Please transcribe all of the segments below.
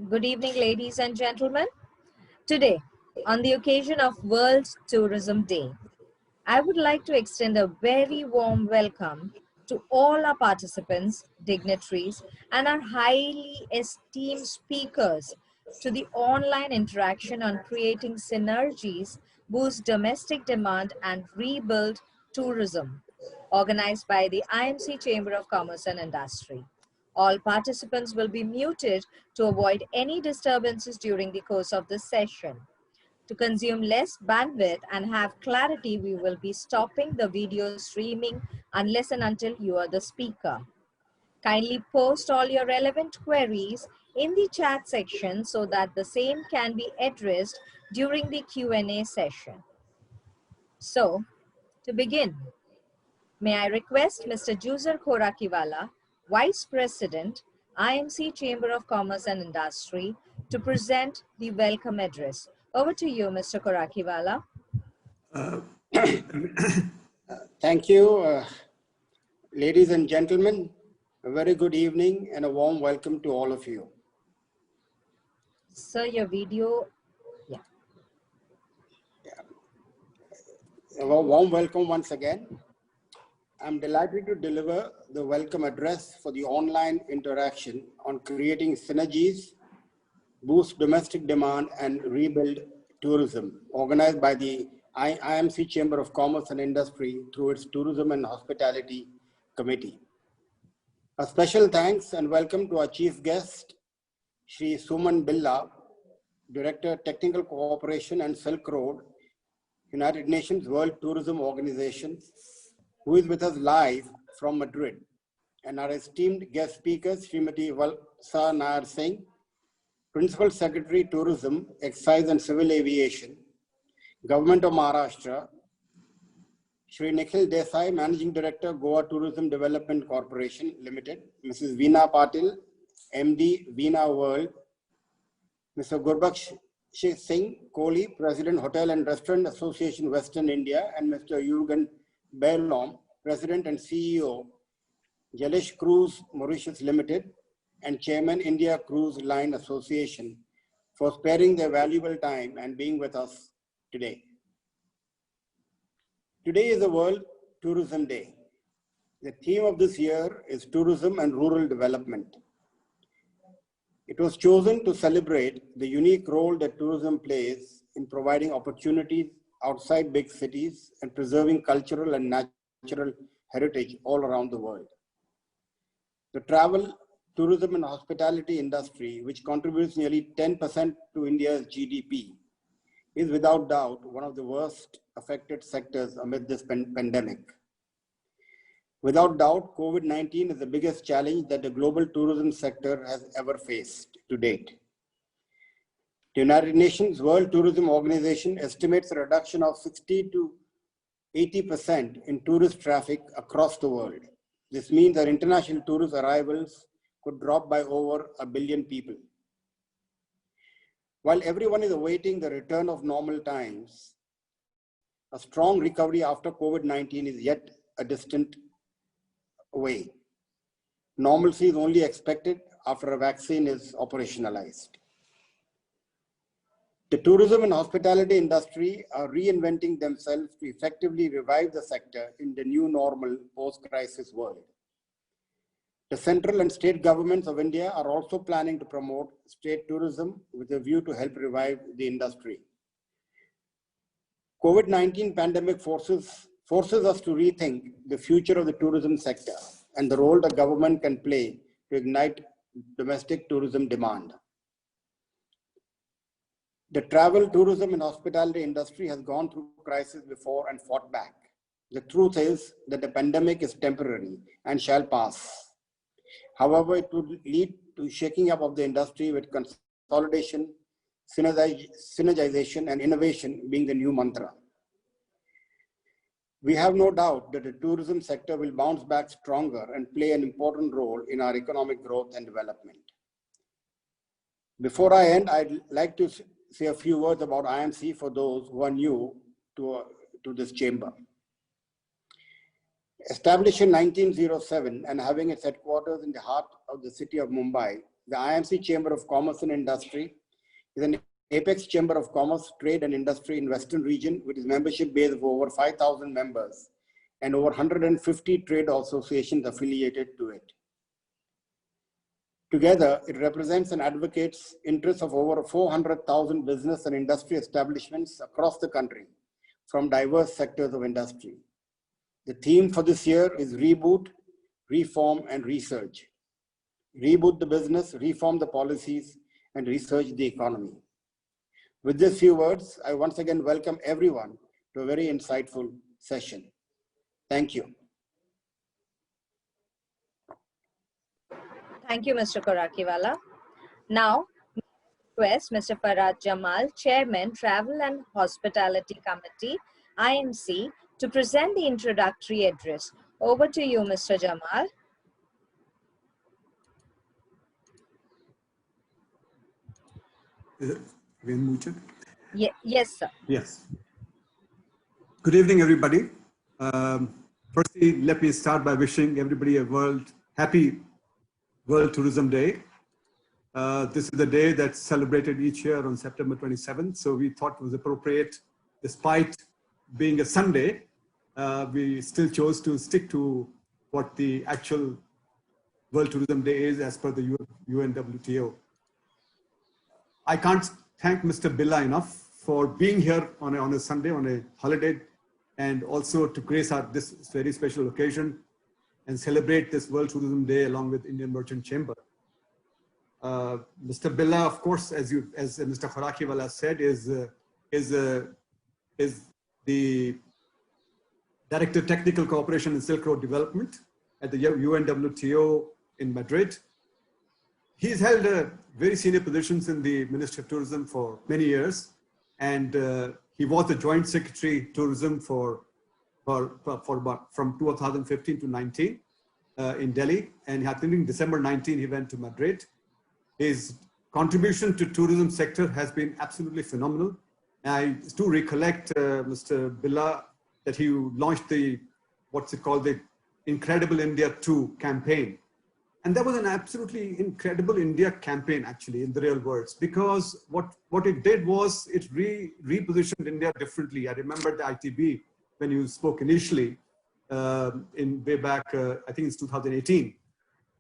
Good evening, ladies and gentlemen. Today, on the occasion of World Tourism Day, I would like to extend a very warm welcome to all our participants, dignitaries, and our highly esteemed speakers to the online interaction on creating synergies, boost domestic demand, and rebuild tourism, organized by the IMC Chamber of Commerce and Industry. All participants will be muted to avoid any disturbances during the course of this session. To consume less bandwidth and have clarity, we will be stopping the video streaming unless and until you are the speaker. Kindly post all your relevant queries in the chat section so that the same can be addressed during the Q&A session. So, to begin, may I request Mr. Juzer Khorakiwala, Vice President, IMC Chamber of Commerce and Industry, to present the welcome address. Over to you, Mr. Khorakiwala. Thank you, ladies and gentlemen. A very good evening and a warm welcome to all of you. Sir, your video, A warm welcome once again. I'm delighted to deliver the welcome address for the online interaction on creating synergies, boost domestic demand, and rebuild tourism, organized by the IMC Chamber of Commerce and Industry through its Tourism and Hospitality Committee. A special thanks and welcome to our chief guest, Shri Suman Billa, Director, Technical Cooperation and Silk Road, United Nations World Tourism Organization, who is with us live from Madrid, and our esteemed guest speakers, Srimati Valsa Nair Singh, Principal Secretary, Tourism, Excise and Civil Aviation, Government of Maharashtra, Shri Nikhil Desai, Managing Director, Goa Tourism Development Corporation Limited, Mrs. Veena Patil, MD, Veena World, Mr. Gurbaksh Singh Kohli, President, Hotel and Restaurant Association, Western India, and Mr. Jürgen Berlom, President and CEO, Jalish Cruise Mauritius Limited, and Chairman, India Cruise Line Association, for sparing their valuable time and being with us today. Today is the World Tourism Day. The theme of this year is tourism and rural development. It was chosen to celebrate the unique role that tourism plays in providing opportunities outside big cities and preserving cultural and natural heritage all around the world. The travel, tourism and hospitality industry, which contributes nearly 10% to India's GDP, is without doubt one of the worst affected sectors amid this pandemic. Without doubt, COVID-19 is the biggest challenge that the global tourism sector has ever faced to date. The United Nations World Tourism Organization estimates a reduction of 60 to 80% in tourist traffic across the world. This means that international tourist arrivals could drop by over 1 billion people. While everyone is awaiting the return of normal times, a strong recovery after COVID-19 is yet a distant away. Normalcy is only expected after a vaccine is operationalized. The tourism and hospitality industry are reinventing themselves to effectively revive the sector in the new normal post-crisis world. The central and state governments of India are also planning to promote state tourism with a view to help revive the industry. COVID-19 pandemic forces us to rethink the future of the tourism sector and the role the government can play to ignite domestic tourism demand. The travel, tourism and hospitality industry has gone through crisis before and fought back. The truth is that the pandemic is temporary and shall pass. However, it would lead to shaking up of the industry with consolidation, synergization and innovation being the new mantra. We have no doubt that the tourism sector will bounce back stronger and play an important role in our economic growth and development. Before I end, I'd like to say a few words about IMC for those who are new to this chamber. Established in 1907 and having its headquarters in the heart of the city of Mumbai, The IMC Chamber of Commerce and Industry is an apex chamber of commerce, trade and industry in Western region with its membership base of over 5,000 members and over 150 trade associations affiliated to it. Together, it represents and advocates interests of over 400,000 business and industry establishments across the country from diverse sectors of industry. The theme for this year is Reboot, Reform and Research. Reboot the business, reform the policies, and research the economy. With these few words, I once again welcome everyone to a very insightful session. Thank you. Thank you, Mr. Korakiwala. Now, request Mr. Farad Jamal, Chairman, Travel and Hospitality Committee, IMC, to present the introductory address. Over to you, Mr. Jamal. Is it again muted? Yes, sir. Yes. Good evening, everybody. Firstly, let me start by wishing everybody a happy World Tourism Day. This is the day that's celebrated each year on September 27th. So we thought it was appropriate, despite being a Sunday, we still chose to stick to what the actual World Tourism Day is as per the UNWTO. I can't thank Mr. Billa enough for being here on a Sunday, on a holiday, and also to grace this very special occasion and celebrate this World Tourism Day along with Indian Merchant Chamber. Mr. Billa, of course, as Mr. Korakiwala said, is the Director Technical Cooperation and Silk Road Development at the UNWTO in Madrid. He's held very senior positions in the Ministry of Tourism for many years, and he was the Joint Secretary Tourism from 2015 to 19 in Delhi, and I think in December 19 he went to Madrid. His contribution to tourism sector has been absolutely phenomenal. I do recollect, Mr. Billa, that he launched the Incredible India 2 campaign. And that was an absolutely incredible India campaign, actually, in the real words, because what it did was it repositioned India differently. I remember the ITB when you spoke initially in way back, I think it's 2018.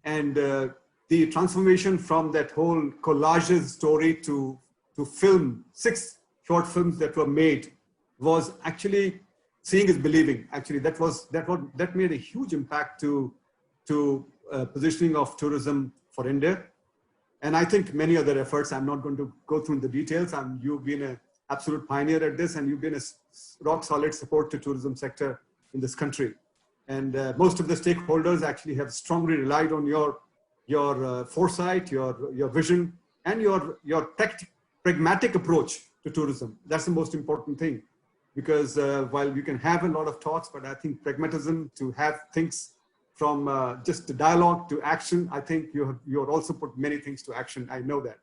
And the transformation from that whole collages story to film, 6 short films that were made, was actually seeing is believing. Actually, that made a huge impact to positioning of tourism for India. And I think many other efforts, I'm not going to go through the details. You've been an absolute pioneer at this, and you've been a rock solid support to tourism sector in this country. And most of the stakeholders actually have strongly relied on your foresight, your vision, and your pragmatic approach to tourism. That's the most important thing, because while you can have a lot of thoughts, but I think pragmatism, to have things from just the dialogue to action, I think you have also put many things to action. I know that.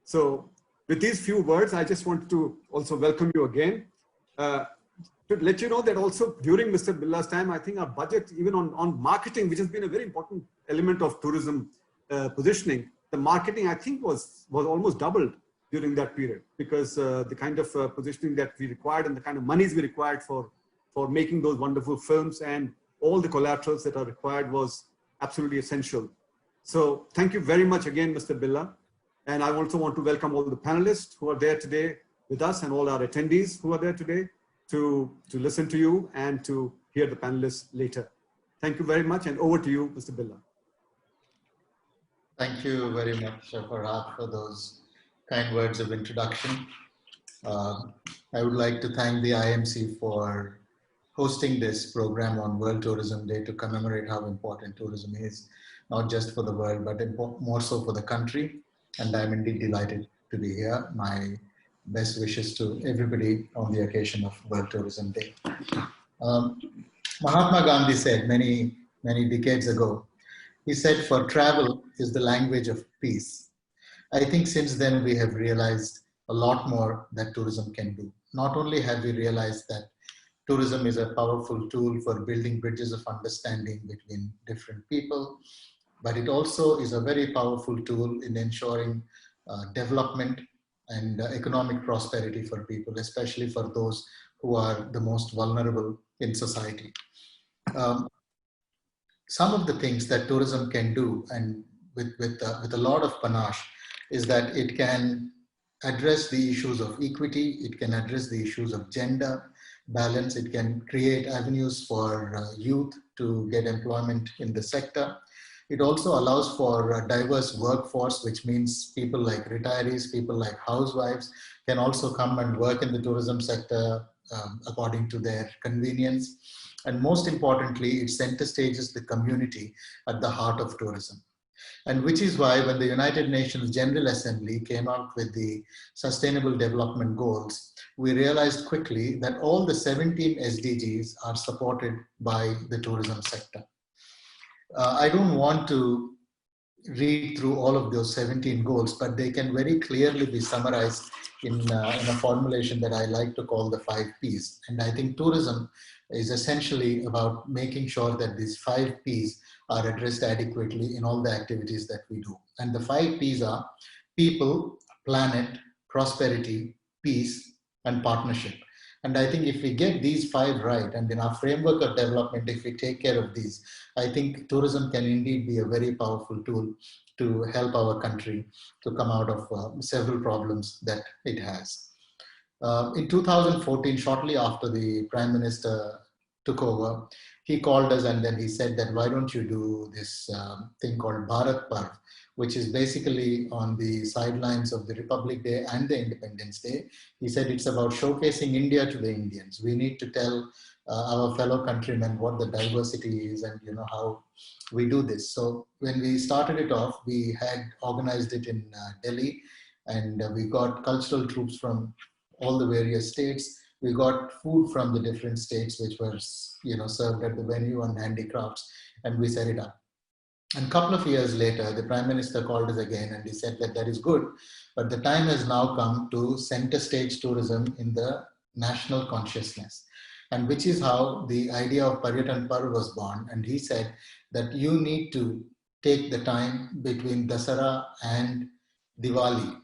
So with these few words, I just want to also welcome you again. To let you know that also during Mr. Billa's time, I think our budget, even on marketing, which has been a very important element of tourism positioning, the marketing, I think, was almost doubled during that period, because the kind of positioning that we required and the kind of monies we required for making those wonderful films and all the collaterals that are required was absolutely essential. So thank you very much again, Mr. Billa. And I also want to welcome all the panelists who are there today with us and all our attendees who are there today to listen to you and to hear the panelists later. Thank you very much, and over to you, Mr. Billa. Thank you very much, Farhad, for those kind words of introduction. I would like to thank the IMC for hosting this program on World Tourism Day to commemorate how important tourism is, not just for the world, but more so for the country. And I'm indeed delighted to be here. My best wishes to everybody on the occasion of World Tourism Day. Mahatma Gandhi said many decades ago, he said, "For travel is the language of peace." I think since then we have realized a lot more that tourism can do. Not only have we realized that tourism is a powerful tool for building bridges of understanding between different people, but it also is a very powerful tool in ensuring development and economic prosperity for people, especially for those who are the most vulnerable in society. Um, some of the things that tourism can do, and with a lot of panache, is that it can address the issues of equity, it can address the issues of gender balance, it can create avenues for youth to get employment in the sector. It also allows for a diverse workforce, which means people like retirees, people like housewives can also come and work in the tourism sector according to their convenience. And most importantly, it center stages the community at the heart of tourism. And which is why when the United Nations General Assembly came out with the Sustainable Development Goals, we realized quickly that all the 17 SDGs are supported by the tourism sector. I don't want to read through all of those 17 goals, but they can very clearly be summarized in a formulation that I like to call the 5 Ps. And I think tourism is essentially about making sure that these 5 Ps are addressed adequately in all the activities that we do. And the 5 Ps are people, planet, prosperity, peace, and partnership. And I think if we get these 5 right, and in our framework of development, if we take care of these, I think tourism can indeed be a very powerful tool to help our country to come out of several problems that it has. In 2014, shortly after the Prime Minister took over, he called us and then he said that why don't you do this thing called Bharat Parv, which is basically on the sidelines of the Republic Day and the Independence Day. He said it's about showcasing India to the Indians. We need to tell our fellow countrymen what the diversity is and how we do this. So when we started it off, we had organized it in Delhi, and we got cultural troops from all the various states. We got food from the different states, which was served at the venue, on handicrafts, and we set it up. And a couple of years later, the Prime Minister called us again and he said that is good, but the time has now come to center stage tourism in the national consciousness. And which is how the idea of Paryatan Parv was born. And he said that you need to take the time between Dasara and Diwali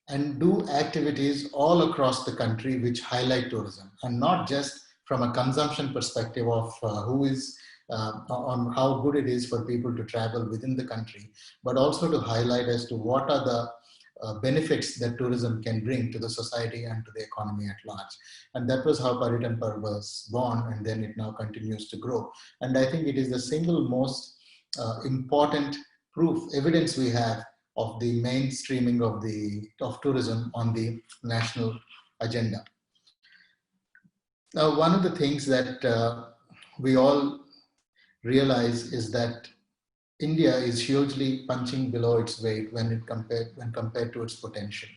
and do activities all across the country which highlight tourism, and not just from a consumption perspective of on how good it is for people to travel within the country, but also to highlight as to what are the benefits that tourism can bring to the society and to the economy at large. And that was how Paryatan Parv was born, and then it now continues to grow. And I think it is the single most important evidence we have of the mainstreaming of tourism on the national agenda. Now, one of the things that we all realize is that India is hugely punching below its weight when compared to its potential.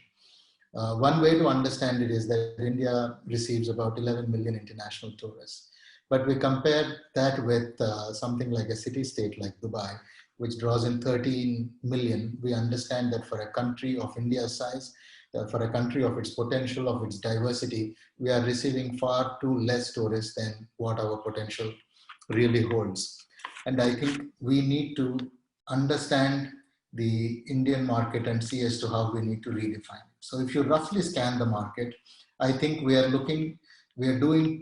One way to understand it is that India receives about 11 million international tourists. But we compare that with something like a city-state like Dubai, which draws in 13 million. We understand that for a country of India's size, for a country of its potential, of its diversity, we are receiving far too less tourists than what our potential really holds. And I think we need to understand the Indian market and see as to how we need to redefine it. So if you roughly scan the market, I think we are doing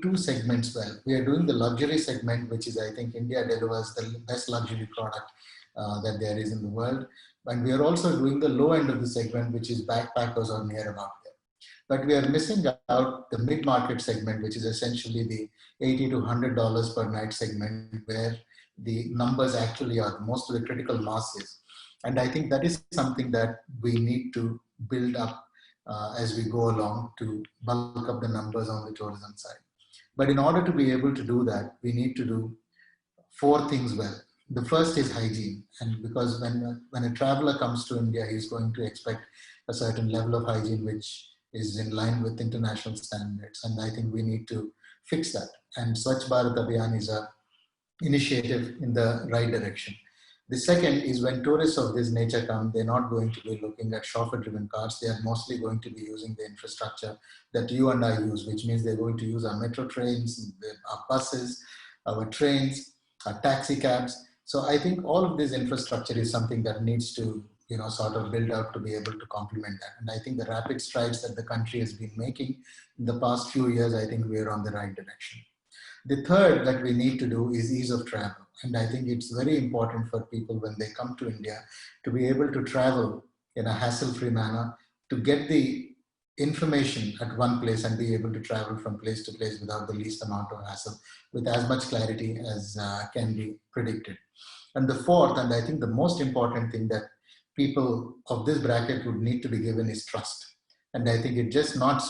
2 segments well. We are doing the luxury segment, which is, I think India delivers the best luxury product that there is in the world. And we are also doing the low end of the segment, which is backpackers or near about there. But we are missing out the mid-market segment, which is essentially the $80 to $100 per night segment, where the numbers actually are most of the critical masses. And I think that is something that we need to build up as we go along to bulk up the numbers on the tourism side. But in order to be able to do that, we need to do 4 things well. The first is hygiene. And because when a traveler comes to India, he's going to expect a certain level of hygiene, which is in line with international standards. And I think we need to fix that. And Swachh Bharat Abhiyan is an initiative in the right direction. The second is when tourists of this nature come, they're not going to be looking at chauffeur-driven cars. They are mostly going to be using the infrastructure that you and I use, which means they're going to use our metro trains, our buses, our trains, our taxi cabs. So I think all of this infrastructure is something that needs to, sort of build out to be able to complement that. And I think the rapid strides that the country has been making in the past few years, I think we're on the right direction. The third that we need to do is ease of travel. And I think it's very important for people when they come to India to be able to travel in a hassle-free manner, to get the information at one place and be able to travel from place to place without the least amount of hassle, with as much clarity as can be predicted. And the fourth, and I think the most important thing that people of this bracket would need to be given is trust. And I think it just not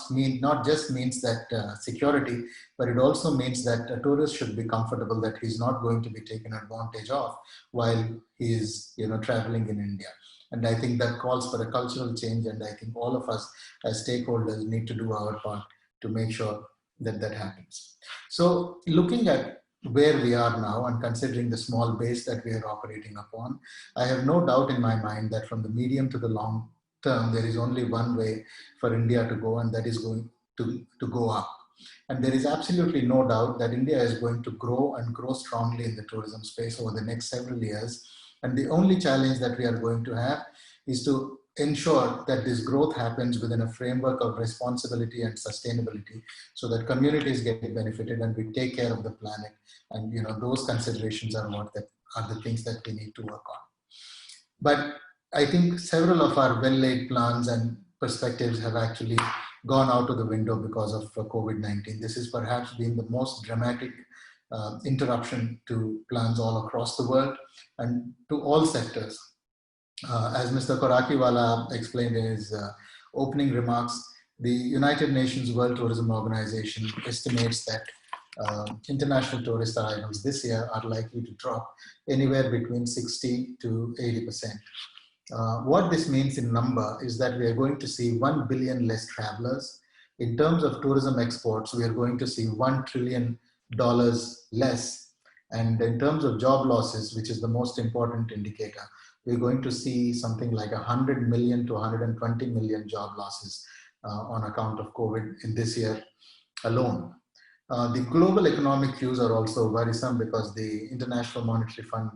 just means that security, but it also means that a tourist should be comfortable that he's not going to be taken advantage of while he is, traveling in India. And I think that calls for a cultural change. And I think all of us as stakeholders need to do our part to make sure that that happens. So looking at where we are now and considering the small base that we are operating upon, I have no doubt in my mind that from the medium to the long term, there is only one way for India to go, and that is going to go up. And there is absolutely no doubt that India is going to grow and grow strongly in the tourism space over the next several years. And the only challenge that we are going to have is to ensure that this growth happens within a framework of responsibility and sustainability, so that communities get benefited and we take care of the planet. And those considerations are the things that we need to work on. But I think several of our well-laid plans and perspectives have actually gone out of the window because of COVID-19. This has perhaps been the most dramatic interruption to plans all across the world and to all sectors. As Mr. Korakiwala explained in his opening remarks, the United Nations World Tourism Organization estimates that international tourist arrivals this year are likely to drop anywhere between 60 to 80%. What this means in number is that we are going to see 1 billion less travelers. In terms of tourism exports, we are going to see $1 trillion less. And in terms of job losses, which is the most important indicator, we're going to see something like 100 million to 120 million job losses on account of COVID in this year alone. The global economic cues are also worrisome because the International Monetary Fund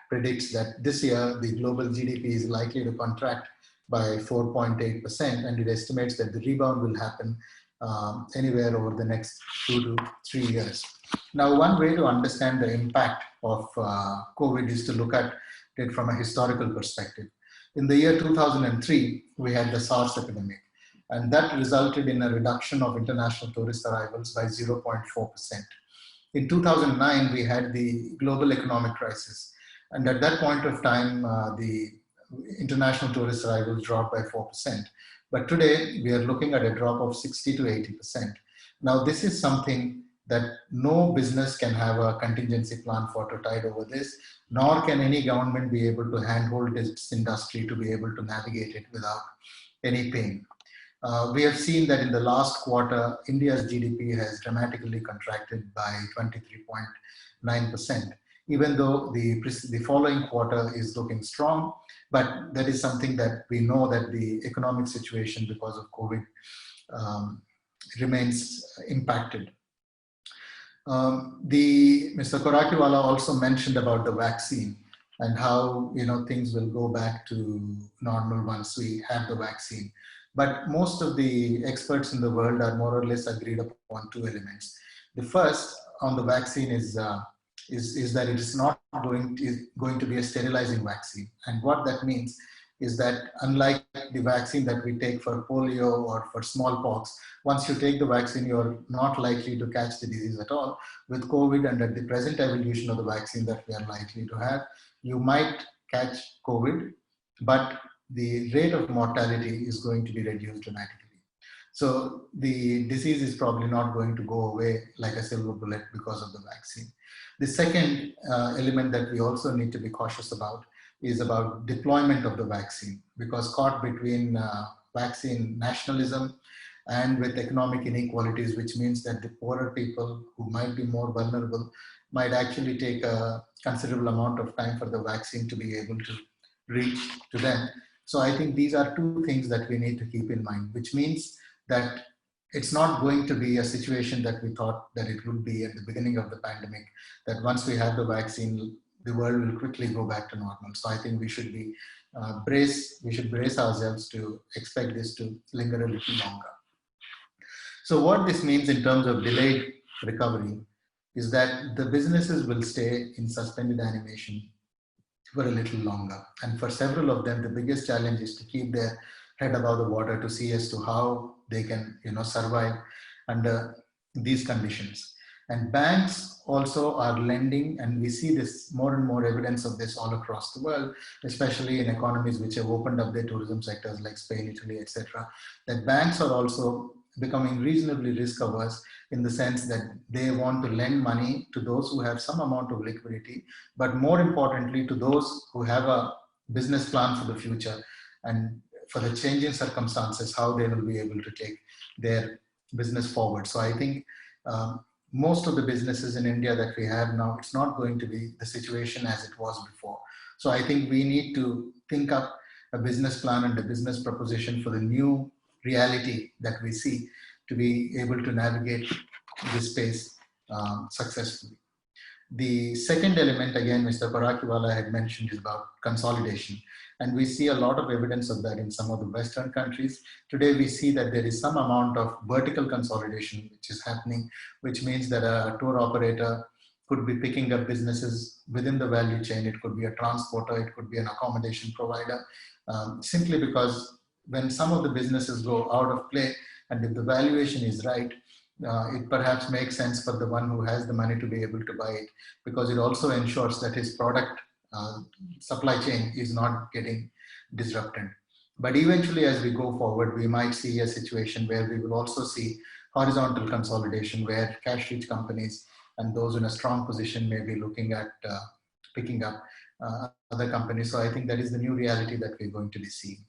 predicts that this year the global GDP is likely to contract by 4.8%, and it estimates that the rebound will happen anywhere over the next 2 to 3 years. Now, one way to understand the impact of COVID is to look at it from a historical perspective. In the year 2003, we had the SARS epidemic, and that resulted in a reduction of international tourist arrivals by 0.4%. In 2009, we had the global economic crisis. And at that point of time, the international tourist arrivals dropped by 4%. But today, we are looking at a drop of 60 to 80%. Now, this is something that no business can have a contingency plan for to tide over this, nor can any government be able to handhold this industry to be able to navigate it without any pain. We have seen that in the last quarter, India's GDP has dramatically contracted by 23.9%, even though the following quarter is looking strong. But that is something that we know that the economic situation because of COVID remains impacted. Mr. Korakiwala also mentioned about the vaccine and how things will go back to normal once we have the vaccine. But most of the experts in the world are more or less agreed upon two elements. The first on the vaccine is that it is not going to be a sterilizing vaccine. And what that means is that unlike the vaccine that we take for polio or for smallpox, once you take the vaccine, you're not likely to catch the disease at all. With COVID and at the present evolution of the vaccine that we are likely to have, you might catch COVID, but the rate of mortality is going to be reduced dramatically. So the disease is probably not going to go away like a silver bullet because of the vaccine. The second element that we also need to be cautious about is about deployment of the vaccine, because caught between vaccine nationalism and with economic inequalities, which means that the poorer people who might be more vulnerable might actually take a considerable amount of time for the vaccine to be able to reach to them. So I think these are two things that we need to keep in mind, which means that it's not going to be a situation that we thought that it would be at the beginning of the pandemic, that once we have the vaccine, the world will quickly go back to normal. So I think we should be we should brace ourselves to expect this to linger a little longer. So what this means in terms of delayed recovery is that the businesses will stay in suspended animation for a little longer. And for several of them, the biggest challenge is to keep their head above the water to see as to how they can, survive under these conditions. And banks also are lending, and we see this more and more evidence of this all across the world, especially in economies which have opened up their tourism sectors like Spain, Italy, etc. That banks are also becoming reasonably risk averse in the sense that they want to lend money to those who have some amount of liquidity, but more importantly to those who have a business plan for the future and for the changing circumstances, how they will be able to take their business forward. So I think most of the businesses in India that we have now, it's not going to be the situation as it was before. So I think we need to think up a business plan and a business proposition for the new reality that we see to be able to navigate this space successfully. The second element, again, Mr. Parakiwala had mentioned, is about consolidation. And we see a lot of evidence of that in some of the Western countries. Today, we see that there is some amount of vertical consolidation which is happening, which means that a tour operator could be picking up businesses within the value chain. It could be a transporter, it could be an accommodation provider, simply because when some of the businesses go out of play, and if the valuation is right, it perhaps makes sense for the one who has the money to be able to buy it, because it also ensures that his product supply chain is not getting disrupted. But eventually, as we go forward, we might see a situation where we will also see horizontal consolidation, where cash-rich companies and those in a strong position may be looking at picking up other companies. So I think that is the new reality that we're going to be seeing.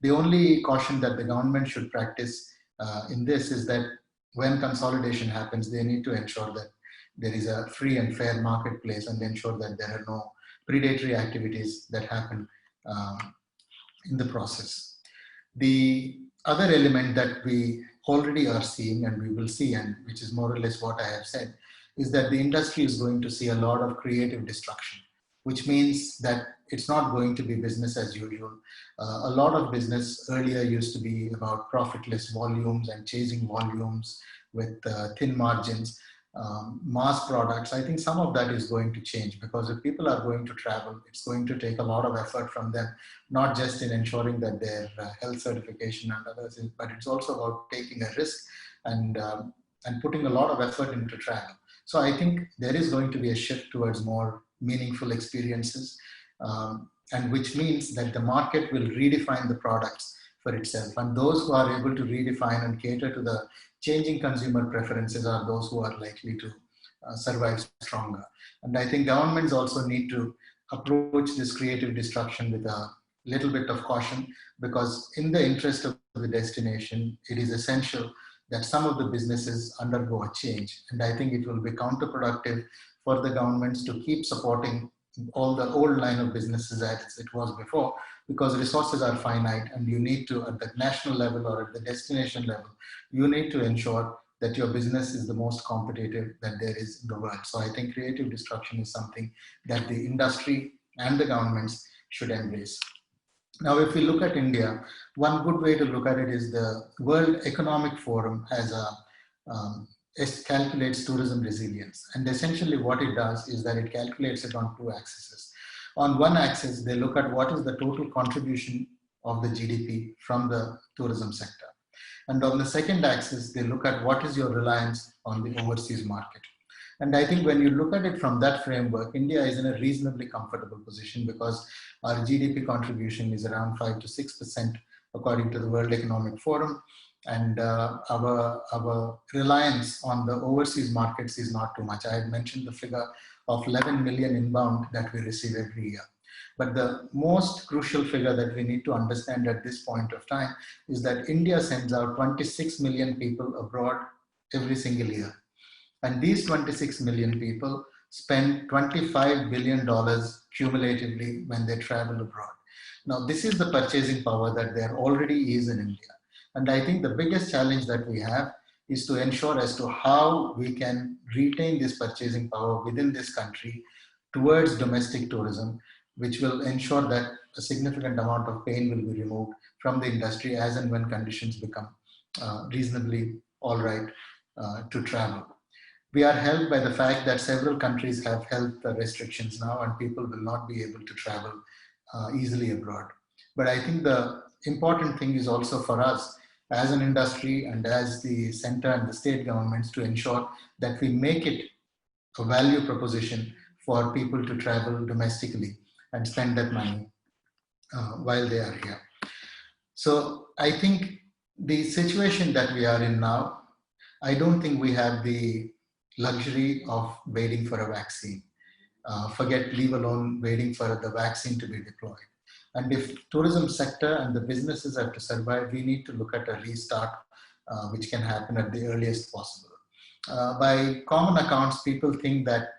The only caution that the government should practice in this is that when consolidation happens, they need to ensure that there is a free and fair marketplace and ensure that there are no predatory activities that happen in the process. The other element that we already are seeing and we will see, and which is more or less what I have said, is that the industry is going to see a lot of creative destruction, which means that it's not going to be business as usual. A lot of business earlier used to be about profitless volumes and chasing volumes with thin margins, mass products. I think some of that is going to change, because if people are going to travel, it's going to take a lot of effort from them, not just in ensuring that their health certification and others, but it's also about taking a risk and putting a lot of effort into travel. So I think there is going to be a shift towards more meaningful experiences, and which means that the market will redefine the products for itself. And those who are able to redefine and cater to the changing consumer preferences are those who are likely to survive stronger. And I think governments also need to approach this creative destruction with a little bit of caution, because in the interest of the destination, it is essential that some of the businesses undergo a change. And I think it will be counterproductive for the governments to keep supporting all the old line of businesses as it was before, because resources are finite, and you need to, at the national level or at the destination level, you need to ensure that your business is the most competitive that there is in the world. So I think creative destruction is something that the industry and the governments should embrace. Now, if we look at India, one good way to look at it is the World Economic Forum has it calculates tourism resilience. And essentially what it does is that it calculates it on two axes. On one axis, they look at what is the total contribution of the GDP from the tourism sector. And on the second axis, they look at what is your reliance on the overseas market. And I think when you look at it from that framework, India is in a reasonably comfortable position, because our GDP contribution is around 5 to 6% according to the World Economic Forum. And our reliance on the overseas markets is not too much. I had mentioned the figure of 11 million inbound that we receive every year. But the most crucial figure that we need to understand at this point of time is that India sends out 26 million people abroad every single year. And these 26 million people spend $25 billion cumulatively when they travel abroad. Now, this is the purchasing power that there already is in India. And I think the biggest challenge that we have is to ensure as to how we can retain this purchasing power within this country towards domestic tourism, which will ensure that a significant amount of pain will be removed from the industry as and when conditions become reasonably all right to travel. We are helped by the fact that several countries have health restrictions now and people will not be able to travel easily abroad. But I think the important thing is also for us as an industry and as the center and the state governments to ensure that we make it a value proposition for people to travel domestically and spend that money while they are here. So I think the situation that we are in now, I don't think we have the luxury of waiting for a vaccine. Leave alone waiting for the vaccine to be deployed. And if tourism sector and the businesses are to survive, we need to look at a restart, which can happen at the earliest possible. By common accounts, people think that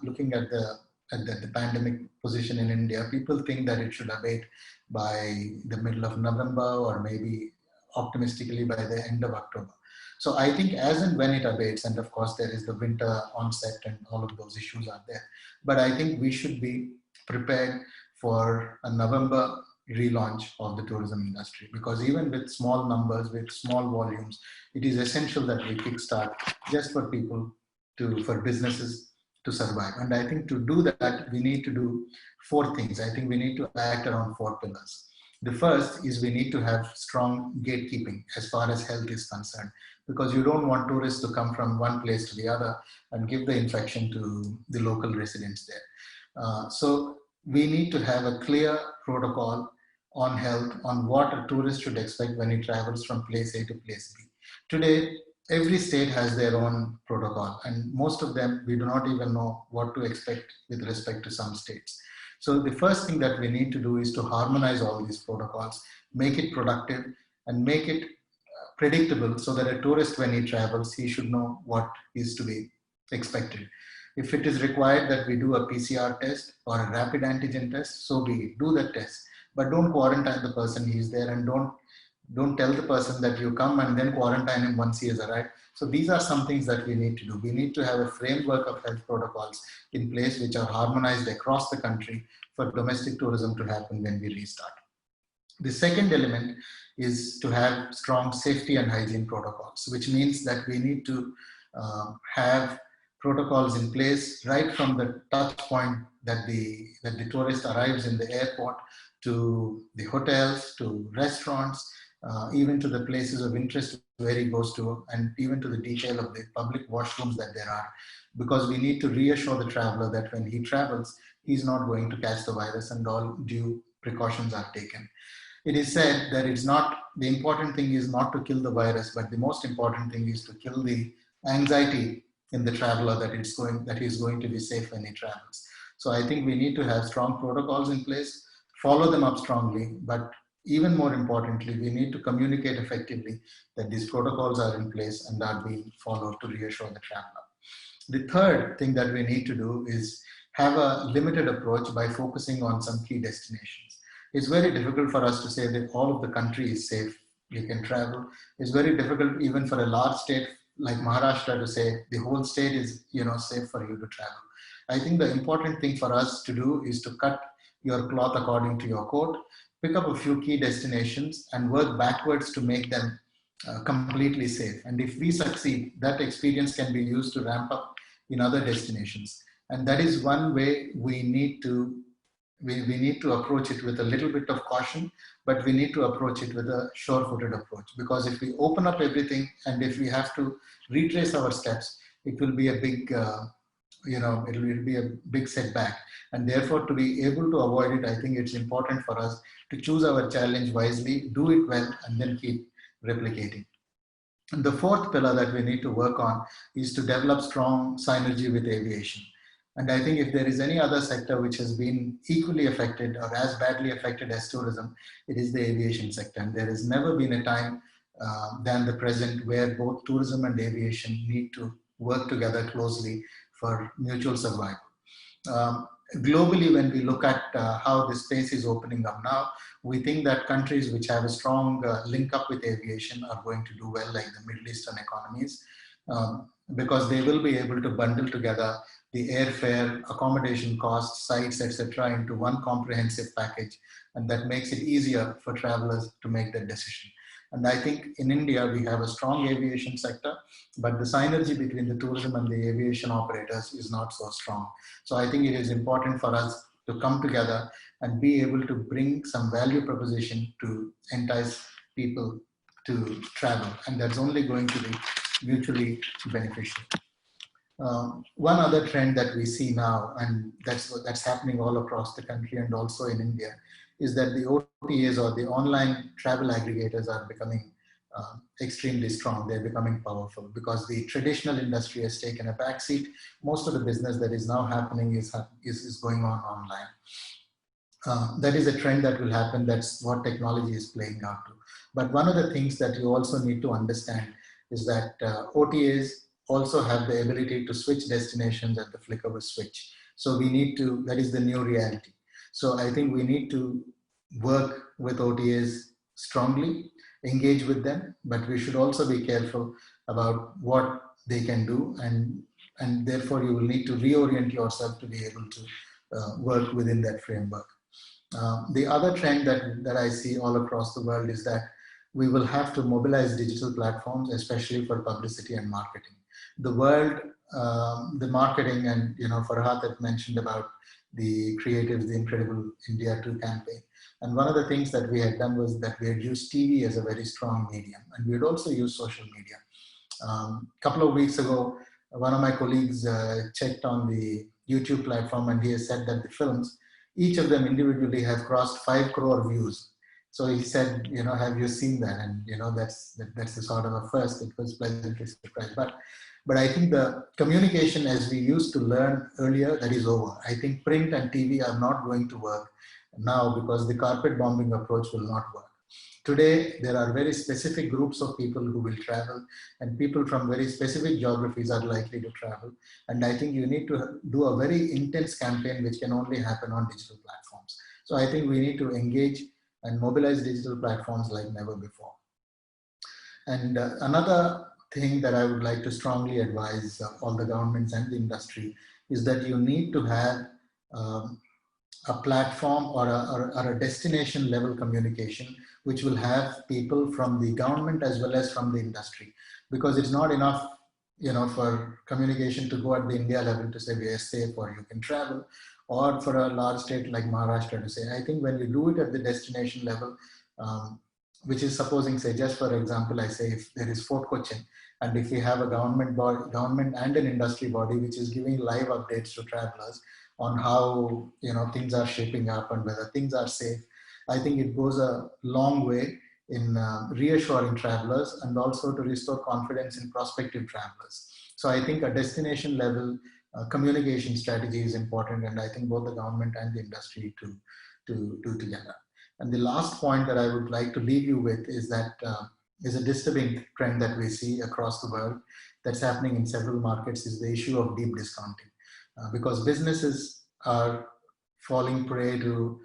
looking at the pandemic position in India, people think that it should abate by the middle of November or maybe optimistically by the end of October. So I think as and when it abates, and of course there is the winter onset and all of those issues are there, but I think we should be prepared for a November relaunch of the tourism industry, because even with small numbers, with small volumes, it is essential that we kickstart just for people for businesses to survive. And I think to do that, we need to do four things. I think we need to act around four pillars. The first is we need to have strong gatekeeping as far as health is concerned, because you don't want tourists to come from one place to the other and give the infection to the local residents there. So we need to have a clear protocol on health, on what a tourist should expect when he travels from place A to place B. Today, every state has their own protocol, and most of them, we do not even know what to expect with respect to some states. So the first thing that we need to do is to harmonize all these protocols, make it productive, and make it predictable so that a tourist, when he travels, he should know what is to be expected. If it is required that we do a PCR test or a rapid antigen test, so be it, do that test. But don't quarantine the person he is there, and don't tell the person that you come and then quarantine him once he has arrived. So these are some things that we need to do. We need to have a framework of health protocols in place which are harmonized across the country for domestic tourism to happen when we restart. The second element is to have strong safety and hygiene protocols, which means that we need to have protocols in place right from the touch point that the tourist arrives in the airport, to the hotels, to restaurants, even to the places of interest where he goes to, and even to the detail of the public washrooms that there are, because we need to reassure the traveler that when he travels, he's not going to catch the virus and all due precautions are taken. It is said that the important thing is not to kill the virus, but the most important thing is to kill the anxiety in the traveler that he is going to be safe when he travels. So I think we need to have strong protocols in place, follow them up strongly, but even more importantly, we need to communicate effectively that these protocols are in place and are being followed to reassure the traveler. The third thing that we need to do is have a limited approach by focusing on some key destinations. It's very difficult for us to say that all of the country is safe, you can travel. It's very difficult even for a large state like Maharashtra to say the whole state is safe for you to travel. I think the important thing for us to do is to cut your cloth according to your coat, pick up a few key destinations and work backwards to make them completely safe. And if we succeed, that experience can be used to ramp up in other destinations. And that is one way we need to approach it with a little bit of caution, but we need to approach it with a sure-footed approach. Because if we open up everything and if we have to retrace our steps, it will be a big, it will be a big setback. And therefore, to be able to avoid it, I think it's important for us to choose our challenge wisely, do it well, and then keep replicating. And the fourth pillar that we need to work on is to develop strong synergy with aviation. And I think if there is any other sector which has been equally affected or as badly affected as tourism, it is the aviation sector. And there has never been a time than the present where both tourism and aviation need to work together closely for mutual survival. Globally, when we look at how the space is opening up now, we think that countries which have a strong link up with aviation are going to do well, like the Middle Eastern economies. because they will be able to bundle together the airfare, accommodation costs, sites, etc., into one comprehensive package, and that makes it easier for travelers to make that decision. And I think in India, we have a strong aviation sector, but the synergy between the tourism and the aviation operators is not so strong. So I think it is important for us to come together and be able to bring some value proposition to entice people to travel. And that's only going to be mutually beneficial. One other trend that we see now, and that's happening all across the country and also in India, is that the OTAs, or the online travel aggregators, are becoming extremely strong. They're becoming powerful because the traditional industry has taken a backseat. Most of the business that is now happening is going on online. That is a trend that will happen. That's what technology is playing out to. But one of the things that you also need to understand is that OTAs also have the ability to switch destinations at the flick of a switch. So we need to, that is the new reality. So I think we need to work with OTAs strongly, engage with them, but we should also be careful about what they can do, and therefore you will need to reorient yourself to be able to work within that framework. The other trend that I see all across the world is that we will have to mobilize digital platforms, especially for publicity and marketing. The world, the marketing, and Farhat had mentioned about the creatives, the Incredible India 2 campaign. And one of the things that we had done was that we had used TV as a very strong medium, and we had also used social media. A couple of weeks ago, one of my colleagues checked on the YouTube platform, and he has said that the films, each of them individually have crossed 5 crore views. So he said, have you seen that? And that's a sort of a first. It was pleasantly surprised. But I think the communication as we used to learn earlier, that is over. I think print and TV are not going to work now because the carpet bombing approach will not work. Today, there are very specific groups of people who will travel, and people from very specific geographies are likely to travel. And I think you need to do a very intense campaign, which can only happen on digital platforms. So I think we need to engage and mobilize digital platforms like never before. And another thing that I would like to strongly advise all the governments and the industry is that you need to have a platform or a destination level communication, which will have people from the government as well as from the industry, because it's not enough for communication to go at the India level to say we are safe or you can travel, or for a large state like Maharashtra to say. I think when you do it at the destination level, which is supposing, say, just for example, I say if there is Fort Cochin, and if we have a government and an industry body which is giving live updates to travelers on how things are shaping up and whether things are safe, I think it goes a long way in reassuring travelers and also to restore confidence in prospective travelers. So I think a destination level communication strategy is important, and I think both the government and the industry to do together. And the last point that I would like to leave you with is that is a disturbing trend that we see across the world that's happening in several markets, is the issue of deep discounting. Because businesses are falling prey to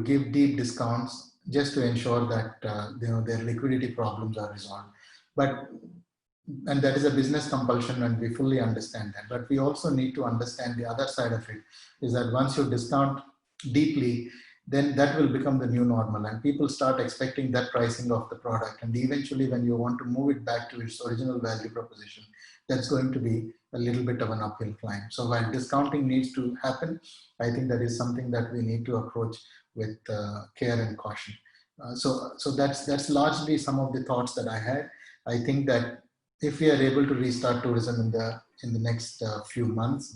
give deep discounts just to ensure that their liquidity problems are resolved. And that is a business compulsion, and we fully understand that. But we also need to understand the other side of it, is that once you discount deeply, then that will become the new normal, and people start expecting that pricing of the product. And eventually, when you want to move it back to its original value proposition, that's going to be a little bit of an uphill climb. So while discounting needs to happen, I think that is something that we need to approach with care and caution. So that's largely some of the thoughts that I had. I think that if we are able to restart tourism in the next few months,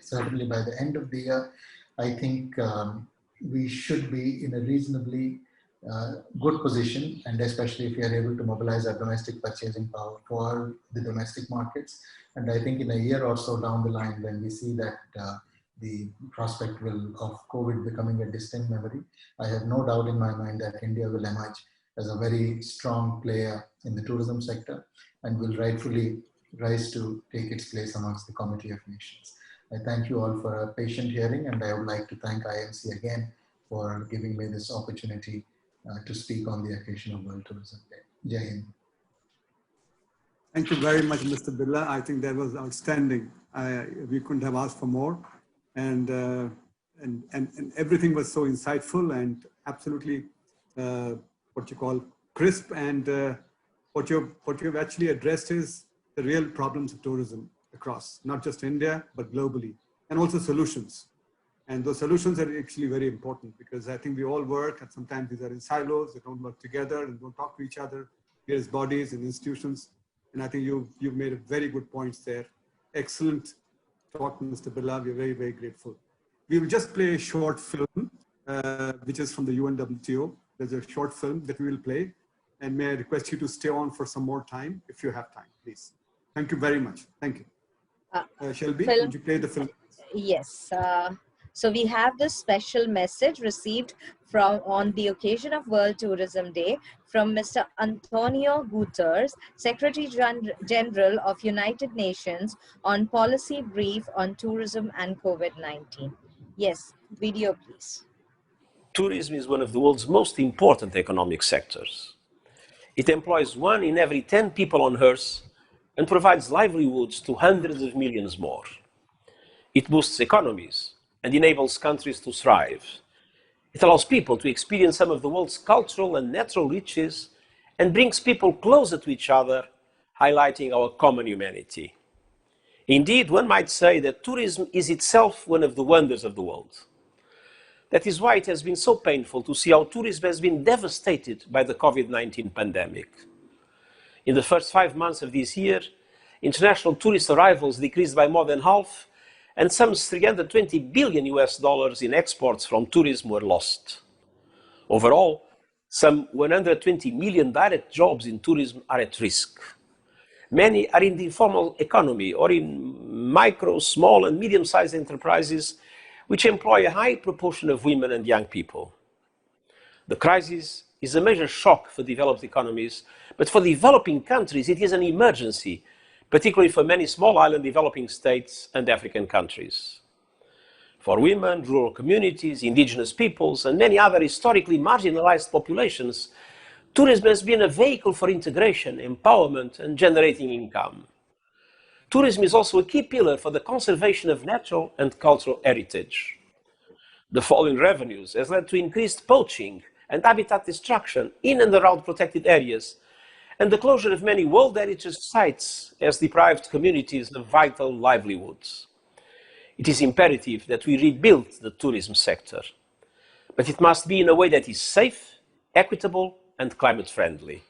certainly by the end of the year, I think we should be in a reasonably good position, and especially if we are able to mobilize our domestic purchasing power for the domestic markets. And I think in a year or so down the line, when we see that the prospect of COVID becoming a distant memory, I have no doubt in my mind that India will emerge as a very strong player in the tourism sector and will rightfully rise to take its place amongst the Committee of Nations. I thank you all for a patient hearing, and I would like to thank IMC again for giving me this opportunity to speak on the occasion of World Tourism Day. Jai Hind. Thank you very much, Mr. Birla. I think that was outstanding. We couldn't have asked for more. And, and everything was so insightful and absolutely what you call crisp. And what you've actually addressed is the real problems of tourism across, not just India, but globally, and also solutions. And those solutions are actually very important because I think we all work, and sometimes these are in silos, they don't work together and don't talk to each other, various bodies and institutions. And I think you've made a very good points there. Excellent talk, Mr. Birla. We're very, very grateful. We will just play a short film, which is from the UNWTO. There's a short film that we will play. And may I request you to stay on for some more time, if you have time, please. Thank you very much. Thank you. Shelby, would you play the film? Yes. So we have this special message received from on the occasion of World Tourism Day from Mr. Antonio Guterres, Secretary General of United Nations, on policy brief on tourism and COVID-19. Yes, video please. Tourism is one of the world's most important economic sectors. It employs 1 in every 10 people on Earth and provides livelihoods to hundreds of millions more. It boosts economies and enables countries to thrive. It allows people to experience some of the world's cultural and natural riches and brings people closer to each other, highlighting our common humanity. Indeed, one might say that tourism is itself one of the wonders of the world. That is why it has been so painful to see how tourism has been devastated by the COVID-19 pandemic. In the first 5 months of this year, international tourist arrivals decreased by more than half, and some $320 billion in exports from tourism were lost. Overall, some 120 million direct jobs in tourism are at risk. Many are in the informal economy or in micro, small and medium-sized enterprises which employ a high proportion of women and young people. The crisis is a major shock for developed economies, but for developing countries it is an emergency, particularly for many small island developing states and African countries. For women, rural communities, indigenous peoples, and many other historically marginalized populations, tourism has been a vehicle for integration, empowerment, and generating income. Tourism is also a key pillar for the conservation of natural and cultural heritage. The fall in revenues has led to increased poaching and habitat destruction in and around protected areas, and the closure of many World Heritage sites has deprived communities of vital livelihoods. It is imperative that we rebuild the tourism sector, but it must be in a way that is safe, equitable, and climate-friendly.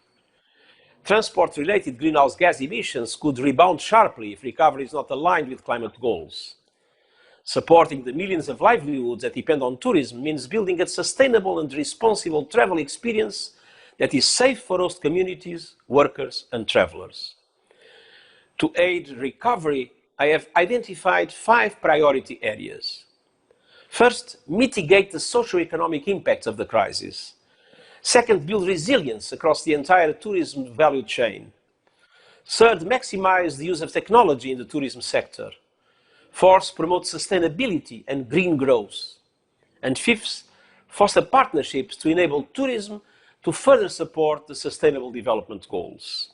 Transport-related greenhouse gas emissions could rebound sharply if recovery is not aligned with climate goals. Supporting the millions of livelihoods that depend on tourism means building a sustainable and responsible travel experience that is safe for host communities, workers, and travelers. To aid recovery, I have identified 5 priority areas. First, mitigate the socio-economic impacts of the crisis. Second, build resilience across the entire tourism value chain. Third, maximize the use of technology in the tourism sector. Fourth, promote sustainability and green growth. And fifth, foster partnerships to enable tourism to further support the Sustainable Development Goals.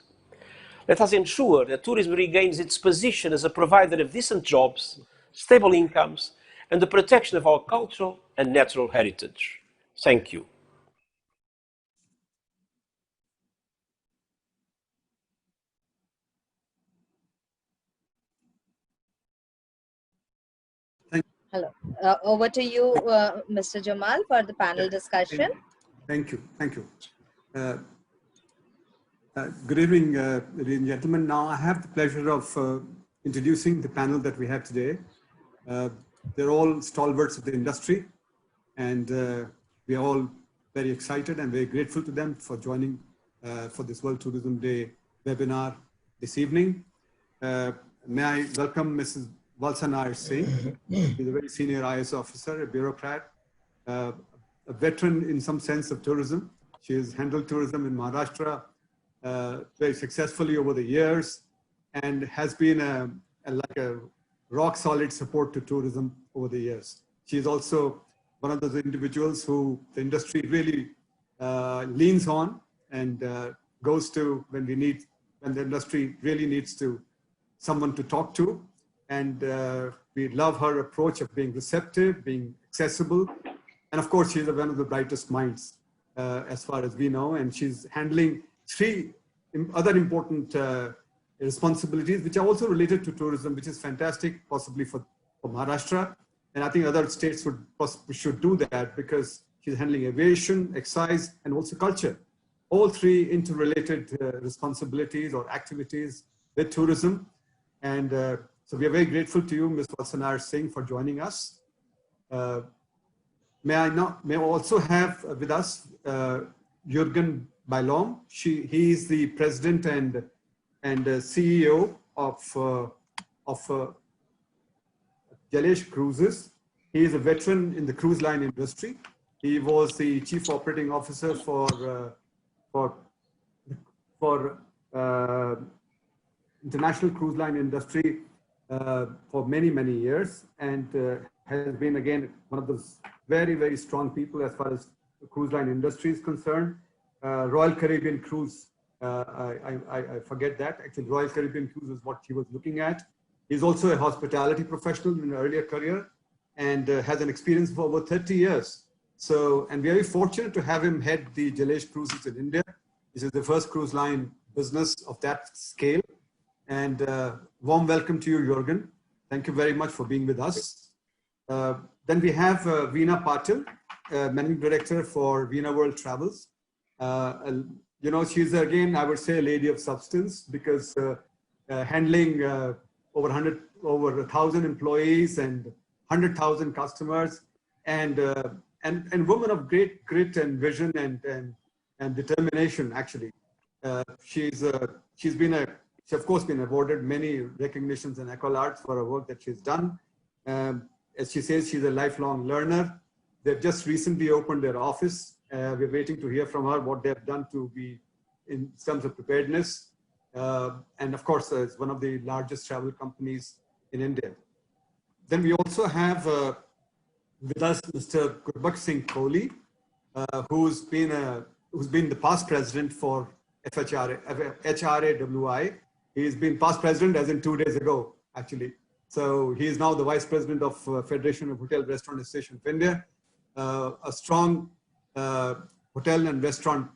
Let us ensure that tourism regains its position as a provider of decent jobs, stable incomes, and the protection of our cultural and natural heritage. Thank you. Hello. Over to you, Mr. Jamal, for the panel discussion. Thank you. Thank you. Good evening, ladies and gentlemen. Now I have the pleasure of introducing the panel that we have today. They're all stalwarts of the industry, and we are all very excited and very grateful to them for joining for this World Tourism Day webinar this evening. May I welcome Mrs. Valsanar Singh. She's a very senior IS officer, a bureaucrat, a veteran in some sense of tourism. She has handled tourism in Maharashtra very successfully over the years and has been like a rock solid support to tourism over the years. She is also one of those individuals who the industry really leans on and goes to when and the industry really needs someone to talk to. And we love her approach of being receptive, being accessible. And of course, she's one of the brightest minds as far as we know. And she's handling three other important responsibilities, which are also related to tourism, which is fantastic, possibly for Maharashtra. And I think other states should do that, because she's handling aviation, excise, and also culture. All three interrelated responsibilities or activities with tourism. And so we are very grateful to you, Ms. Valsanar Singh, for joining us. May I also have with us Jürgen Bailom. He is the president and CEO of Jalesh Cruises. He is a veteran in the cruise line industry. He was the chief operating officer for international cruise line industry for many, many years, and has been again one of those very, very strong people as far as the cruise line industry is concerned. Royal Caribbean Cruise, I forget that. Actually, Royal Caribbean Cruise is what he was looking at. He's also a hospitality professional in an earlier career, and has an experience for over 30 years. So, and we are very fortunate to have him head the Jalesh Cruises in India. This is the first cruise line business of that scale. And warm welcome to you, Jürgen. Thank you very much for being with us. Then we have Veena Patil, Managing Director for Wiener World Travels. You know, she's again, I would say, a lady of substance, because handling over 1,000 employees and 100,000 customers, and woman of great grit and vision and determination. Actually, she's of course been awarded many recognitions and accolades for her work that she's done. As she says, she's a lifelong learner. They've just recently opened their office. We're waiting to hear from her what they've done to be in terms of preparedness. And of course, it's one of the largest travel companies in India. Then we also have with us Mr. Gurbakh Singh Kohli, who's been the past president for HRAWI. He's been past president as in 2 days ago, actually. So he is now the vice president of Federation of Hotel, Restaurant Association of India. A strong hotel and restaurant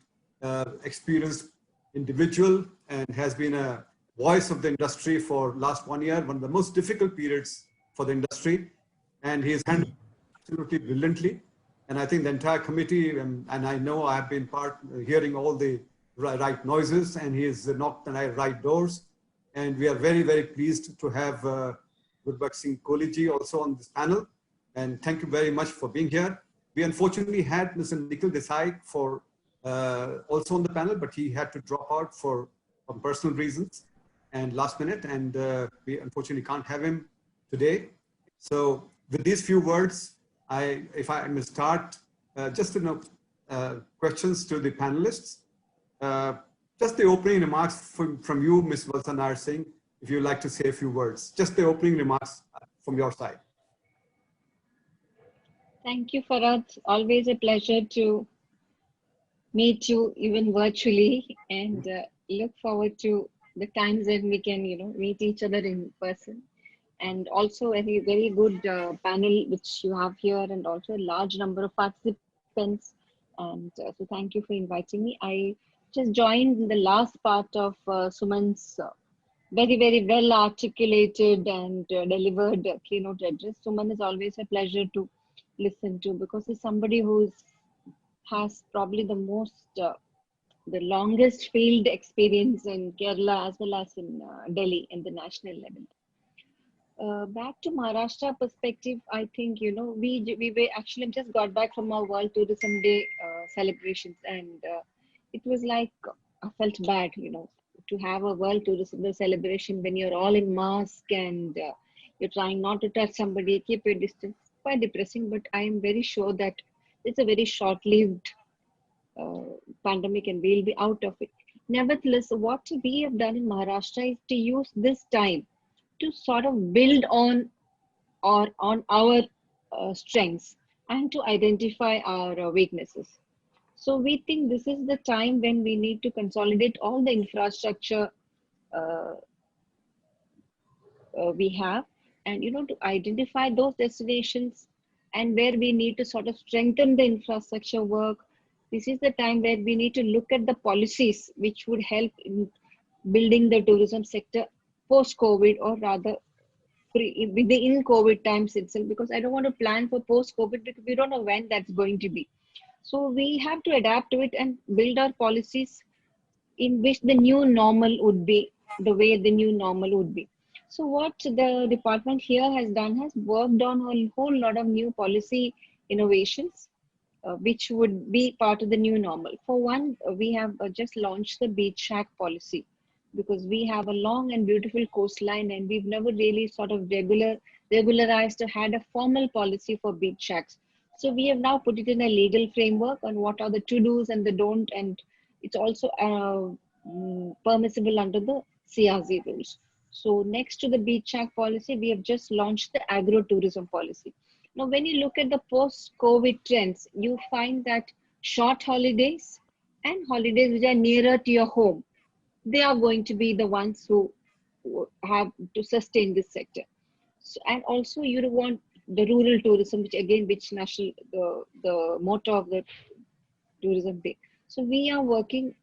experienced individual, and has been a voice of the industry for last 1 year, one of the most difficult periods for the industry. And he is handled absolutely brilliantly. And I think the entire committee, and I know I've been hearing all the right noises, and he has knocked the right doors. And we are very, very pleased to have Gurbakh Singh Kohli ji also on this panel. And thank you very much for being here. We unfortunately had Mr. Nikhil Desai also on the panel, but he had to drop out for personal reasons and last minute, and we unfortunately can't have him today. So with these few words, if I may start, just to know questions to the panelists. Just the opening remarks from you, Ms. Valsanar Singh, if you'd like to say a few words. Just the opening remarks from your side. Thank you, Farad. Always a pleasure to meet you, even virtually, and look forward to the times when we can, meet each other in person. And also a very good panel which you have here, and also a large number of participants. And so thank you for inviting me. I just joined in the last part of Suman's very, very well articulated and delivered keynote address. Suman is always a pleasure to listen to, because he's somebody who has probably the the longest field experience in Kerala as well as in Delhi in the national level. Back to Maharashtra perspective, I think, we were actually just got back from our World Tourism Day celebrations, and it was like, I felt bad, to have a World Tourism Day celebration when you're all in mask and you're trying not to touch somebody, keep your distance. Quite depressing, but I am very sure that it's a very short-lived pandemic and we'll be out of it. Nevertheless, what we have done in Maharashtra is to use this time to sort of build on our strengths and to identify our weaknesses. So we think this is the time when we need to consolidate all the infrastructure uh, we have, and to identify those destinations and where we need to sort of strengthen the infrastructure work. This is the time where we need to look at the policies which would help in building the tourism sector post COVID, or rather within COVID times itself, because I don't want to plan for post COVID because we don't know when that's going to be. So we have to adapt to it and build our policies in which the new normal would be, the way the new normal would be. So what the department here has done has worked on a whole lot of new policy innovations, which would be part of the new normal. For one, we have just launched the beach shack policy, because we have a long and beautiful coastline and we've never really sort of regularized or had a formal policy for beach shacks. So we have now put it in a legal framework on what are the to-dos and the don't, and it's also permissible under the CRZ rules. So next to the beach shack policy, we have just launched the agro tourism policy. Now, when you look at the post-COVID trends, you find that short holidays and holidays which are nearer to your home, they are going to be the ones who have to sustain this sector. So, and also you want the rural tourism, which again, which national, the motto of the tourism day. So we are working,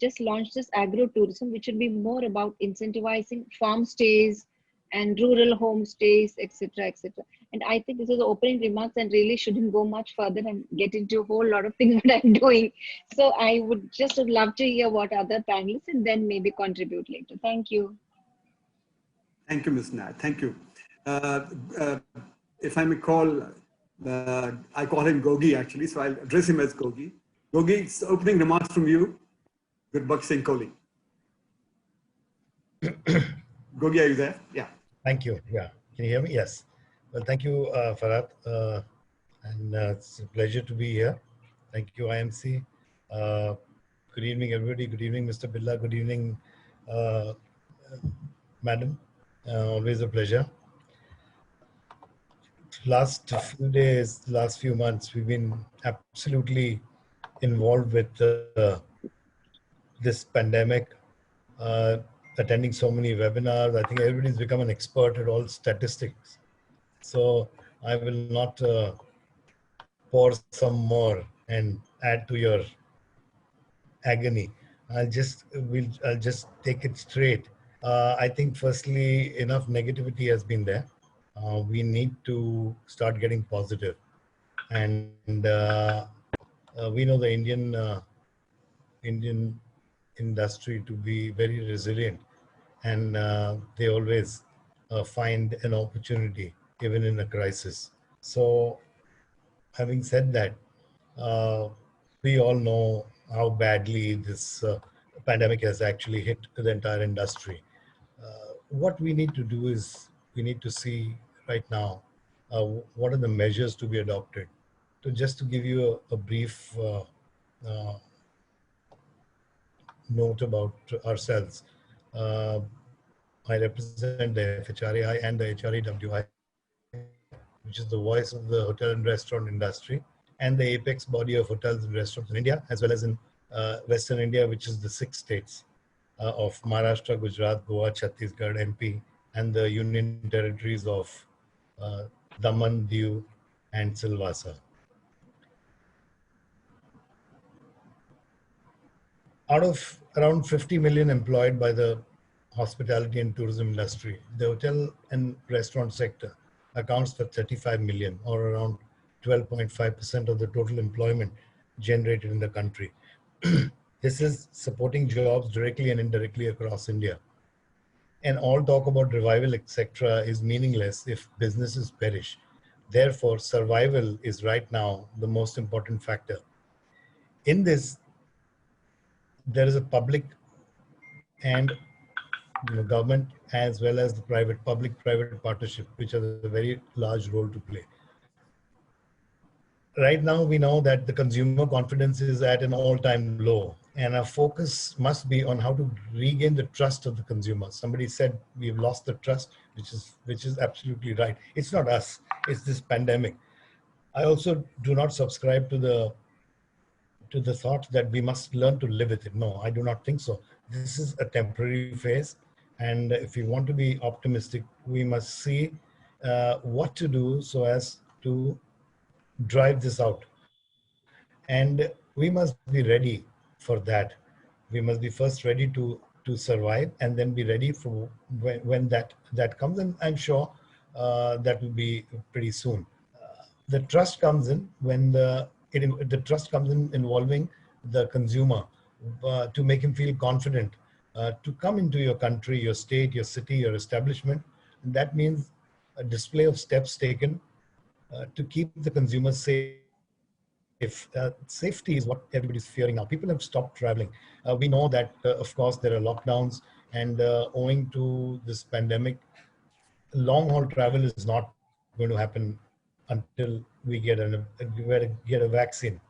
just launched this agro tourism, which will be more about incentivizing farm stays and rural homestays, etc., etc. And I think this is the opening remarks and really shouldn't go much further and get into a whole lot of things that I'm doing. So I would just love to hear what other panelists and then maybe contribute later. Thank you. Thank you, Ms. Nat. Thank you. Uh, uh, if I may call, I call him Gogi actually, so I'll address him as Gogi. Gogi, it's opening remarks from you. Good Singh Kohli. Gogi, are you there? Yeah. Thank you. Yeah. Can you hear me? Yes. Well, thank you, Farhat. And it's a pleasure to be here. Thank you, IMC. Good evening, everybody. Good evening, Mr. Billa. Good evening, Madam. Always a pleasure. Last few days, last few months, we've been absolutely involved with this pandemic, attending so many webinars. I think everybody's become an expert at all statistics. So I will not pour some more and add to your agony. I'll just take it straight. I think firstly, enough negativity has been there. We need to start getting positive. And we know the Indian industry to be very resilient, and they always find an opportunity even in a crisis. So having said that, we all know how badly this pandemic has actually hit the entire industry. What we need to do is we need to see right now what are the measures to be adopted. So just to give you a brief note about ourselves. I represent the FHRAI and the HRAWI, which is the voice of the hotel and restaurant industry, and the apex body of hotels and restaurants in India, as well as in Western India, which is the 6 states of Maharashtra, Gujarat, Goa, Chhattisgarh, MP, and the union territories of Daman, Diu, and Silvassa. Out of around 50 million employed by the hospitality and tourism industry, the hotel and restaurant sector accounts for 35 million, or around 12.5% of the total employment generated in the country. This is supporting jobs directly and indirectly across India. And all talk about revival, etc., is meaningless if businesses perish. Therefore, survival is right now the most important factor. In this, there is a public and government, as well as the public-private partnership, which has a very large role to play. Right now, we know that the consumer confidence is at an all-time low, and our focus must be on how to regain the trust of the consumer. Somebody said we've lost the trust, which is absolutely right. It's not us, it's this pandemic. I also do not subscribe to the thought that we must learn to live with it. No, I do not think so. This is a temporary phase. And if we want to be optimistic, we must see what to do so as to drive this out. And we must be ready for that. We must be first ready to survive, and then be ready for when that comes. And I'm sure that will be pretty soon. The trust comes in when the trust comes in involving the consumer, to make him feel confident to come into your country, your state, your city, your establishment. And that means a display of steps taken to keep the consumer safe. Safety is what everybody's fearing now. People have stopped traveling. We know that, of course, there are lockdowns, and owing to this pandemic, long haul travel is not going to happen until we get a vaccine,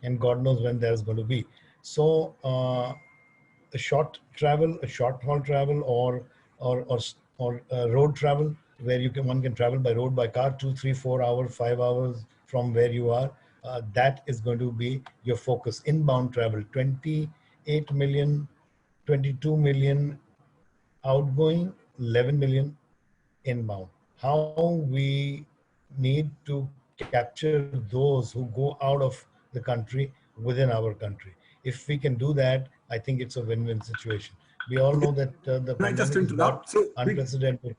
and God knows when there's going to be. So a short haul travel, or road travel, where one can travel by road, by car, 2, 3, 4 hours, 5 hours from where you are. That is going to be your focus. Inbound travel, 28 million, 22 million outgoing, 11 million inbound. How we need to capture those who go out of the country within our country. If we can do that, I think it's a win-win situation. We all know that the Can I just pandemic is not interrupt? So, unprecedented.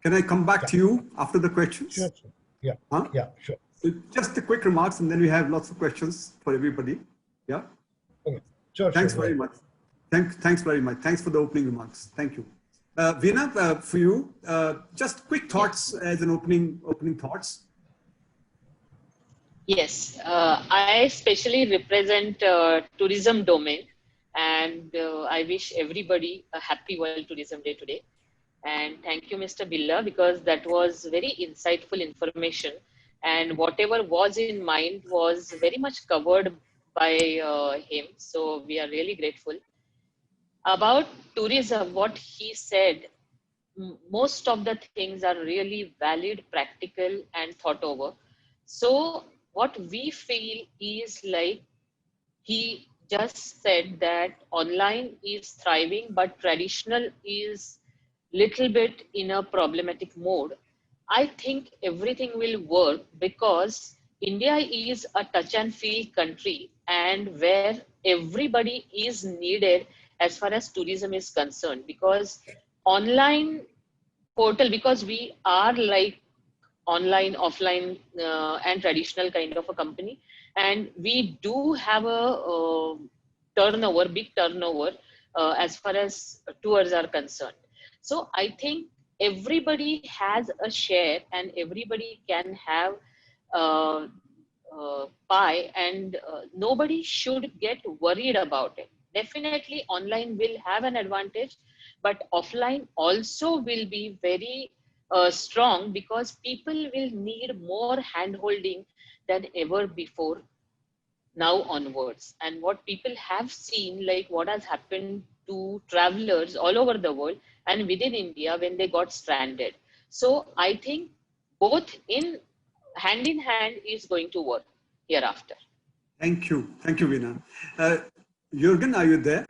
can I come back Yeah, to you after the questions? sure, sure. Yeah, Huh? yeah, sure. So just the quick remarks, and then we have lots of questions for everybody. Yeah. Okay. Sure, Thanks go very ahead. much. Thanks very much. Thanks for the opening remarks. Thank you. Veena, for you, just quick thoughts as an opening thoughts. Yes, I especially represent tourism domain, and I wish everybody a happy World Tourism Day today. And thank you, Mr. Billa, because that was very insightful information, and whatever was in mind was very much covered by him. So we are really grateful. About tourism, what he said, most of the things are really valid, practical, and thought over. So what we feel is like he just said that online is thriving, but traditional is little bit in a problematic mode. I think everything will work because India is a touch and feel country, and where everybody is needed as far as tourism is concerned, because online portal, because we are like online, offline, and traditional kind of a company, and we do have a turnover, big turnover, as far as tours are concerned. So I think everybody has a share, and everybody can have uh, pie, and nobody should get worried about it. Definitely online will have an advantage, but offline also will be very strong, because people will need more hand holding than ever before now onwards. And what people have seen, like what has happened to travelers all over the world and within India when they got stranded. So I think both in hand is going to work hereafter. Thank you, Veena. Jürgen, are you there?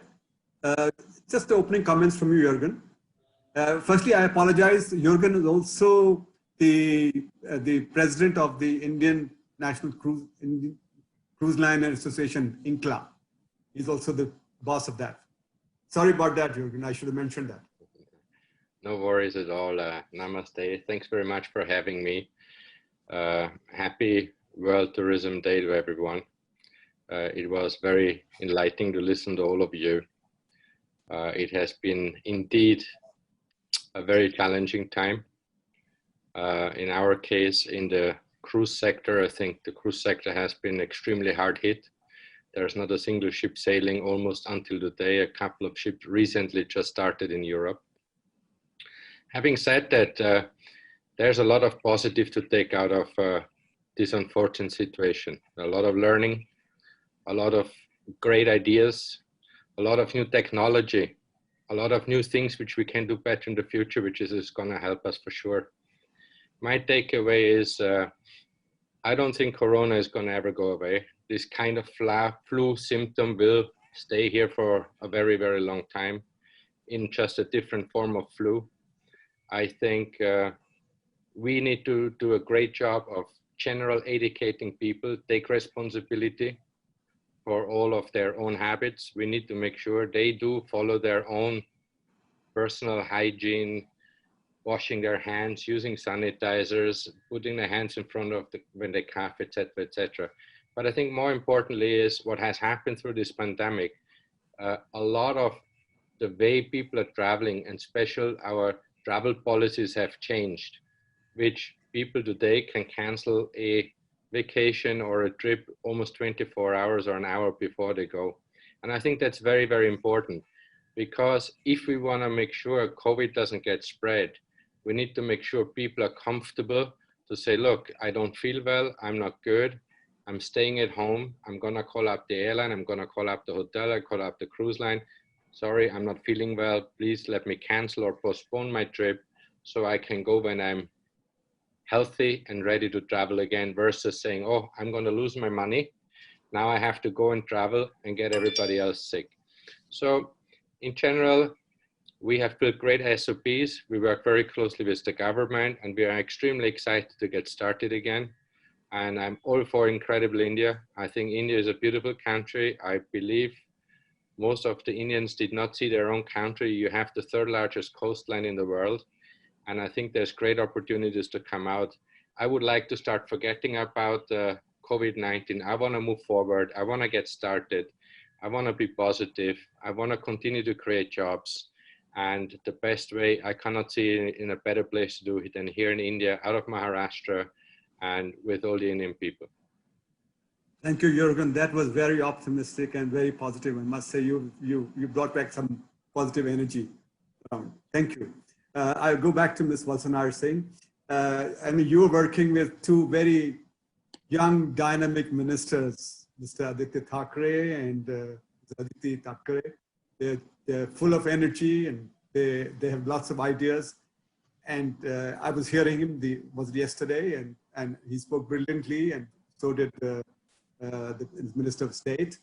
Just the opening comments from you, Jürgen. Firstly, I apologize. Jürgen is also the president of the Indian National Cruise Liner Association, INCLA. He's also the boss of that. Sorry about that, Jürgen. I should have mentioned that. No worries at all. Namaste. Thanks very much for having me. Happy World Tourism Day to everyone. It was very enlightening to listen to all of you. It has been indeed a very challenging time. In our case, in the cruise sector, I think the cruise sector has been extremely hard hit. There's not a single ship sailing almost until today. A couple of ships recently just started in Europe. Having said that, there's a lot of positive to take out of this unfortunate situation. A lot of learning, a lot of great ideas, a lot of new technology, a lot of new things which we can do better in the future, which is going to help us for sure. My takeaway is I don't think Corona is going to ever go away. This kind of flu symptom will stay here for a very, very long time. in just a different form of flu. I think we need to do a great job of general educating people, take responsibility for all of their own habits. We need to make sure they do follow their own personal hygiene, washing their hands, using sanitizers, putting their hands in front of when they cough, etc., etc. But I think more importantly is what has happened through this pandemic. A lot of the way people are traveling, and especially our travel policies have changed, which people today can cancel a vacation or a trip almost 24 hours or an hour before they go. And I think that's very, very important, because if we want to make sure COVID doesn't get spread, we need to make sure people are comfortable to say, look, I don't feel well, I'm not good, I'm staying at home, I'm gonna call up the airline, I'm gonna call up the hotel, I call up the cruise line, sorry, I'm not feeling well, please let me cancel or postpone my trip so I can go when I'm healthy and ready to travel again, versus saying, oh, I'm gonna lose my money, now I have to go and travel and get everybody else sick. So in general, we have built great SOPs. We work very closely with the government, and we are extremely excited to get started again. And I'm all for Incredible India. I think India is a beautiful country. I believe most of the Indians did not see their own country. You have the third largest coastline in the world. And I think there's great opportunities to come out. I would like to start forgetting about COVID-19. I want to move forward. I want to get started. I want to be positive. I want to continue to create jobs. And the best way, I cannot see in a better place to do it than here in India, out of Maharashtra, and with all the Indian people. Thank you, Jürgen. That was very optimistic and very positive. I must say you brought back some positive energy. Thank you. I'll go back to Ms. Valsanar Singh. I mean, you're working with two very young, dynamic ministers, Mr. Aditya Thackeray and Aditi Thackeray. They're full of energy, and they have lots of ideas. And I was hearing him, was it yesterday, and he spoke brilliantly, and so did the Minister of State.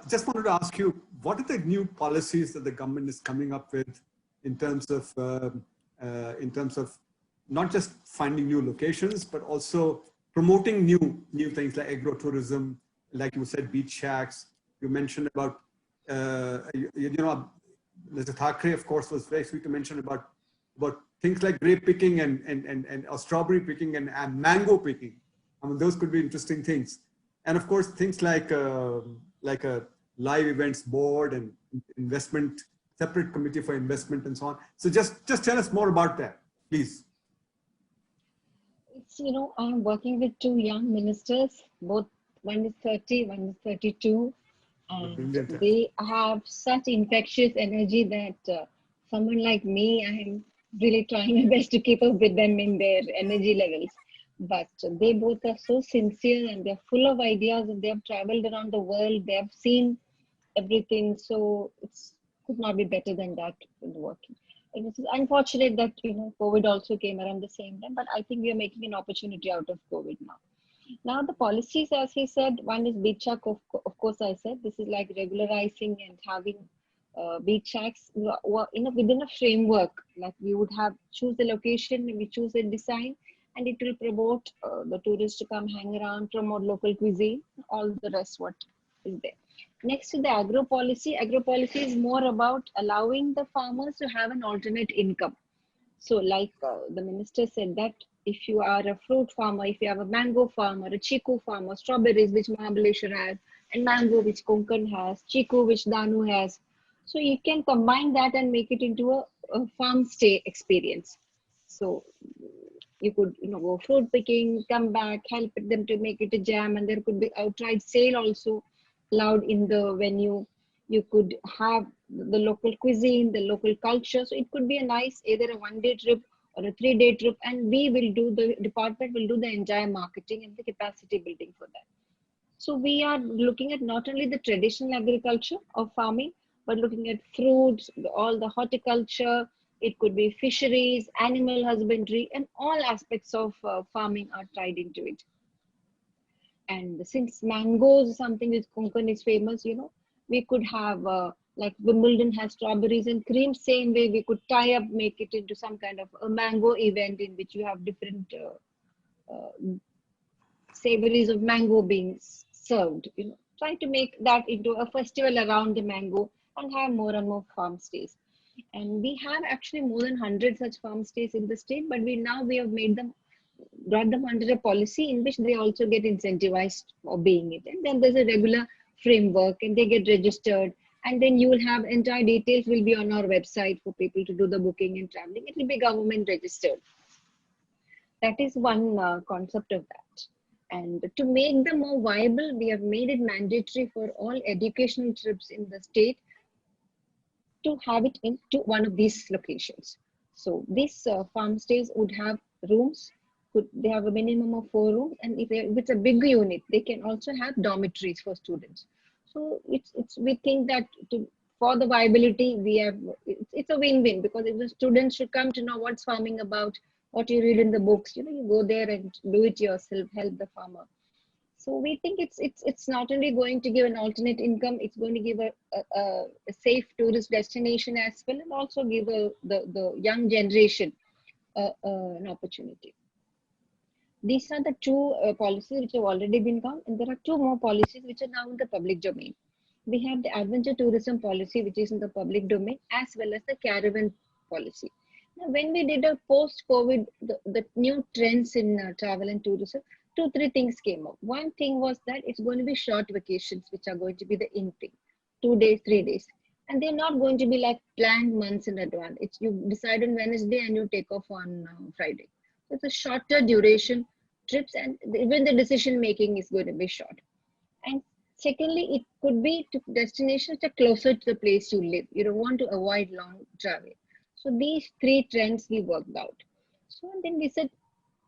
Just wanted to ask you, what are the new policies that the government is coming up with in terms of not just finding new locations, but also promoting new things like agro-tourism, like you said, beach shacks. You mentioned about, Mr. Thackeray, of course, was very sweet to mention about things like grape picking and strawberry picking and mango picking. I mean, those could be interesting things. And of course, things like a live events board and investment, separate committee for investment and so on. So just tell us more about that, please. It's, I'm working with two young ministers, both one is 30, one is 32. And they have such infectious energy that someone like me, I am really trying my best to keep up with them in their energy levels. But they both are so sincere, and they're full of ideas, and they have traveled around the world. They have seen everything. So it could not be better than that in working. It is unfortunate that, COVID also came around the same time, but I think we are making an opportunity out of COVID now. Now the policies, as he said, one is beach shack. Of course, I said this is like regularizing and having beach shacks within a framework. Like we would have choose the location, we choose the design, and it will promote the tourists to come hang around, promote local cuisine, all the rest what is there. Next to the agro policy is more about allowing the farmers to have an alternate income. So like the minister said that if you are a fruit farmer, if you have a mango farmer, a chiku farmer, strawberries which Mahabaleshwar has, and mango which Konkan has, chiku which Danu has. So you can combine that and make it into a farm stay experience. So you could go fruit picking, come back, help them to make it a jam, and there could be outright sale also allowed in the venue. You could have the local cuisine, the local culture. So it could be a nice, either a 1-day trip or a 3-day trip, and the department will do the entire marketing and the capacity building for that. So we are looking at not only the traditional agriculture of farming, but looking at fruits, all the horticulture. It could be fisheries, animal husbandry, and all aspects of farming are tied into it. And since mangoes is something which Konkan is famous, we could have Like Wimbledon has strawberries and cream, same way we could tie up, make it into some kind of a mango event in which you have different savories of mango being served. Try to make that into a festival around the mango and have more and more farm stays. And we have actually more than 100 such farm stays in the state, but we have made them, brought them under a policy in which they also get incentivized for being it. And then there's a regular framework and they get registered. And then you will have entire details will be on our website for people to do the booking and traveling. It will be government registered. That is one concept of that. And to make them more viable, we have made it mandatory for all educational trips in the state to have it into one of these locations. So these farm stays would have rooms. They have a minimum of 4 rooms, and if it's a big unit, they can also have dormitories for students. So we think that for the viability, it's a win-win, because if the students should come to know what's farming about, what you read in the books, you go there and do it yourself, help the farmer. So we think it's not only going to give an alternate income, it's going to give a safe tourist destination as well, and also give the young generation an opportunity. These are the two policies which have already been come, and there are 2 more policies which are now in the public domain. We have the adventure tourism policy, which is in the public domain, as well as the caravan policy. Now, when we did a post-COVID, the new trends in travel and tourism, 2-3 things came up. One thing was that it's going to be short vacations, which are going to be the in thing, 2 days, 3 days. And they're not going to be like planned months in advance. It's you decide on Wednesday and you take off on Friday. So it's a shorter duration trips, and even the decision making is going to be short. And secondly, it could be to destinations that are closer to the place you live. You don't want to avoid long travel. So these 3 trends we worked out. So then we said,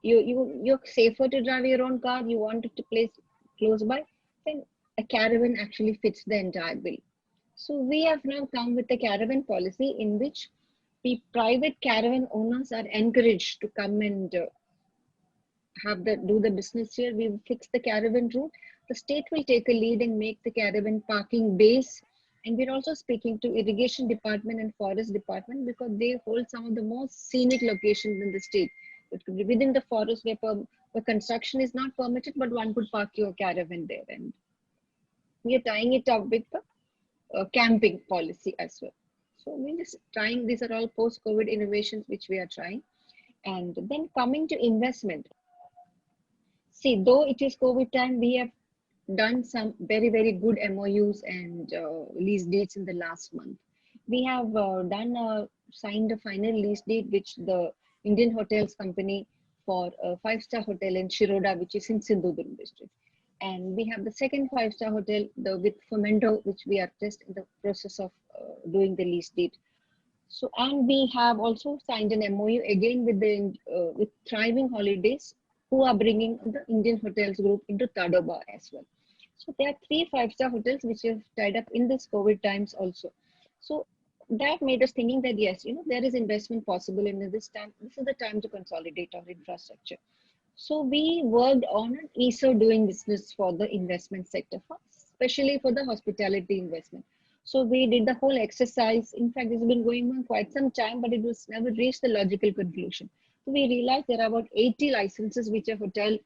you're safer to drive your own car, you want it to place close by, then a caravan actually fits the entire bill. So we have now come with a caravan policy in which the private caravan owners are encouraged to come and do the business here. We fix the caravan route. The state will take a lead and make the caravan parking base. And we're also speaking to irrigation department and forest department, because they hold some of the most scenic locations in the state. It could be within the forest where construction is not permitted, but one could park your caravan there. And we are tying it up with the camping policy as well. So we're just trying, these are all post-COVID innovations which we are trying. And then coming to investment. See, though it is COVID time, we have done some very, very good MOUs and lease dates in the last month. We have signed a final lease date, which the Indian Hotels Company for a 5-star hotel in Shiroda, which is in Sindhudurg district. And we have the second 5-star hotel with Fomento, which we are just in the process of doing the lease date. So, and we have also signed an MOU again with Thriving Holidays, who are bringing the Indian Hotels Group into Tadoba as well. So there are 3 5-star hotels which have tied up in this COVID times also. So that made us thinking that yes, there is investment possible, and this time, this is the time to consolidate our infrastructure. So we worked on an ease of doing business for the investment sector, especially for the hospitality investment. So we did the whole exercise. In fact, it's been going on quite some time, but it was never reached the logical conclusion. So we realized there are about 80 licenses which a hotel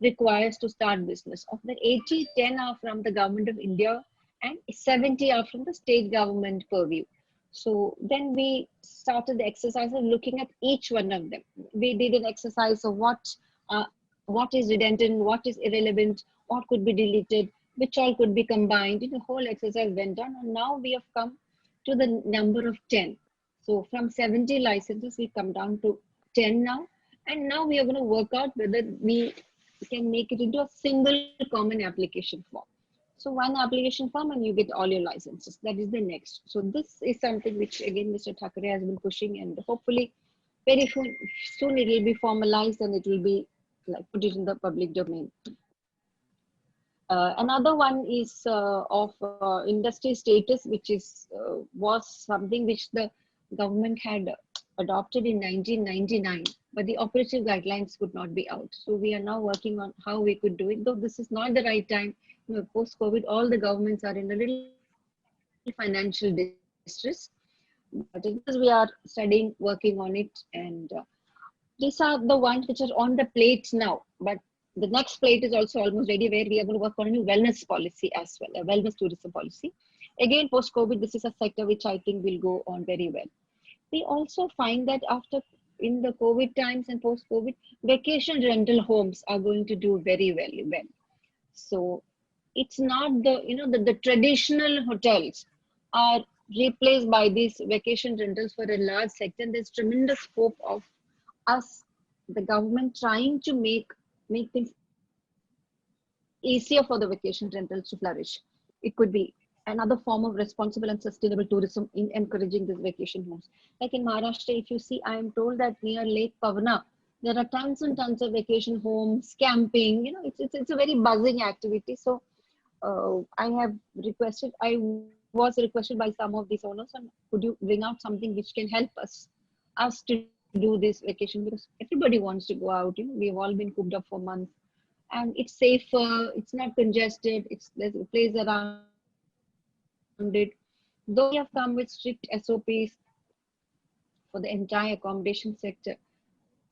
requires to start business. Of the 80, 10 are from the government of India and 70 are from the state government purview. So then we started the exercise of looking at each one of them. We did an exercise of what is redundant, what is irrelevant, what could be deleted, which all could be combined. The whole exercise went on, and now we have come to the number of 10. So from 70 licenses, we come down to 10 now. And now we are going to work out whether we can make it into a single common application form. So one application form and you get all your licenses. That is the next. So this is something which again Mr. Thackeray has been pushing, and hopefully very soon it will be formalized and it will be put it in the public domain. Another one is of industry status, which was something which the government had adopted in 1999, but the operative guidelines could not be out. So we are now working on how we could do it, though this is not the right time. Post-COVID, all the governments are in a little financial distress. But because we are studying, working on it, and these are the ones which are on the plate now. But the next plate is also almost ready, where we are going to work on a new wellness policy as well, a wellness tourism policy. Again, post-COVID, this is a sector which I think will go on very well. We also find that after in the COVID times and post-COVID, vacation rental homes are going to do very well. So it's not the traditional hotels are replaced by these vacation rentals for a large sector. There's tremendous scope of us, the government, trying to make things easier for the vacation rentals to flourish. It could be another form of responsible and sustainable tourism in encouraging these vacation homes. Like in Maharashtra, if you see, I am told that near Lake Pavana, there are tons and tons of vacation homes, camping. It's a very buzzing activity. So I was requested by some of these owners, and could you bring out something which can help us to do this vacation, because everybody wants to go out. We've all been cooped up for months, and it's safer, it's not congested, there's a place around it. Though we have come with strict SOPs for the entire accommodation sector.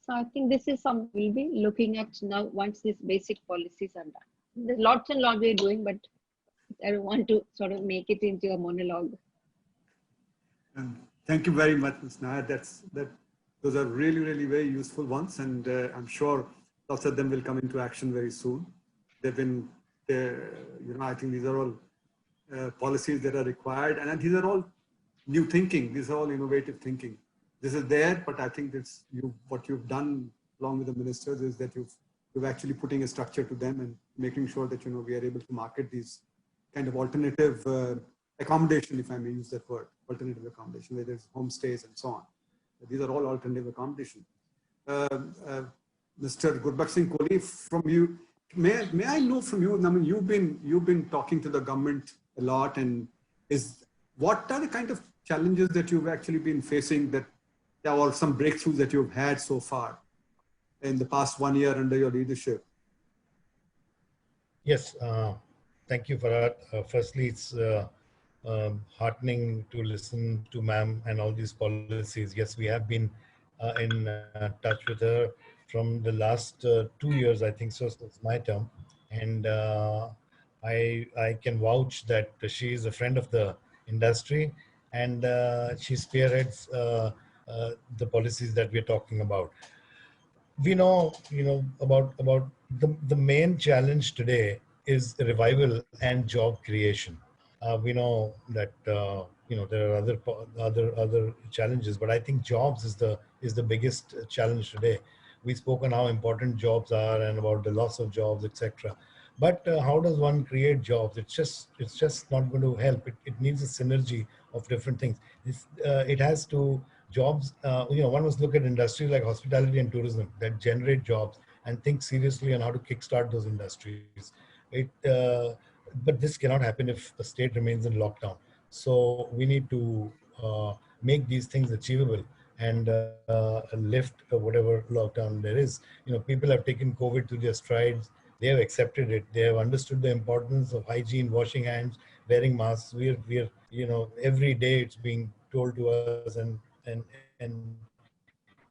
So I think this is something we'll be looking at now once these basic policies are done. There's lots and lots we're doing, but I don't want to sort of make it into a monologue. Thank you very much, Ms. Nair. Those are really, really very useful ones, and I'm sure lots of them will come into action very soon. They've been, I think these are all policies that are required, and these are all new thinking. These are all innovative thinking. This is there, but I think what you've done along with the ministers is that you've actually putting a structure to them and making sure that we are able to market these kind of alternative accommodation, if I may use that word, alternative accommodation, where there's homestays and so on. These are all alternative accommodation. Mr. Gurbakh Singh Kohli, from you, may I know from you? I mean, you've been talking to the government a lot, and what are the kind of challenges that you've actually been facing, that or some breakthroughs that you've had so far in the past 1 year under your leadership? Yes, thank you for that. Firstly, it's heartening to listen to ma'am and all these policies. Yes, we have been in touch with her from the last 2 years, I think so, since my term. And I can vouch that she is a friend of the industry, and she spearheads the policies that we're talking about. We know, about the main challenge today is revival and job creation. We know that there are other challenges, but I think jobs is the biggest challenge today. We spoke on how important jobs are and about the loss of jobs, etc. But how does one create jobs? It's just not going to help. It needs a synergy of different things. It has to jobs. One must look at industries like hospitality and tourism that generate jobs and think seriously on how to kickstart those industries. But this cannot happen if the state remains in lockdown. So we need to make these things achievable and lift whatever lockdown there is. People have taken COVID to their strides. They have accepted it. They have understood the importance of hygiene, washing hands, wearing masks. We're every day it's being told to us, and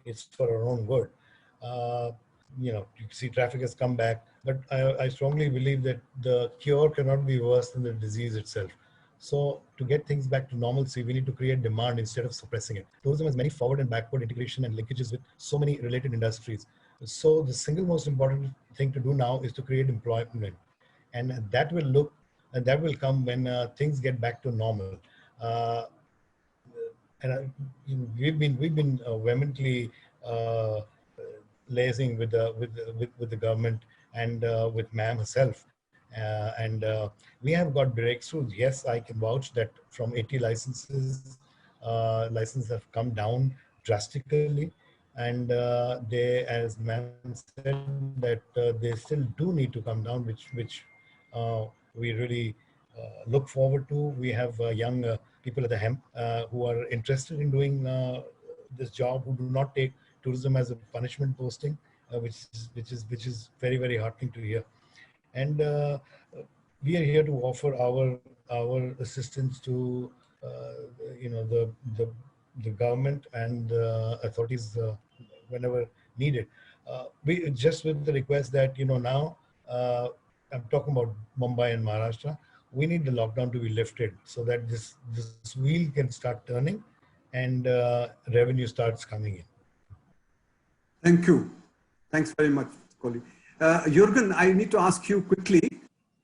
it's for our own good. You see traffic has come back, but I strongly believe that the cure cannot be worse than the disease itself. So to get things back to normalcy, we need to create demand instead of suppressing it. Tourism has many forward and backward integration and linkages with so many related industries. So the single most important thing to do now is to create employment, and that will come when things get back to normal. And we've been vehemently liaising with the government and with ma'am herself, and we have got breakthroughs. Yes, I can vouch that from 80 licenses have come down drastically, and they, as ma'am said, that they still do need to come down, which we really look forward to. We have young people at the HEMP who are interested in doing this job, who do not take tourism as a punishment posting, which is very, very heartening to hear. And we are here to offer our assistance to the government and authorities whenever needed. We just with the request that now I'm talking about Mumbai and Maharashtra. We need the lockdown to be lifted so that this wheel can start turning and revenue starts coming in. Thank you. Thanks very much, Kohli. Jürgen, I need to ask you quickly,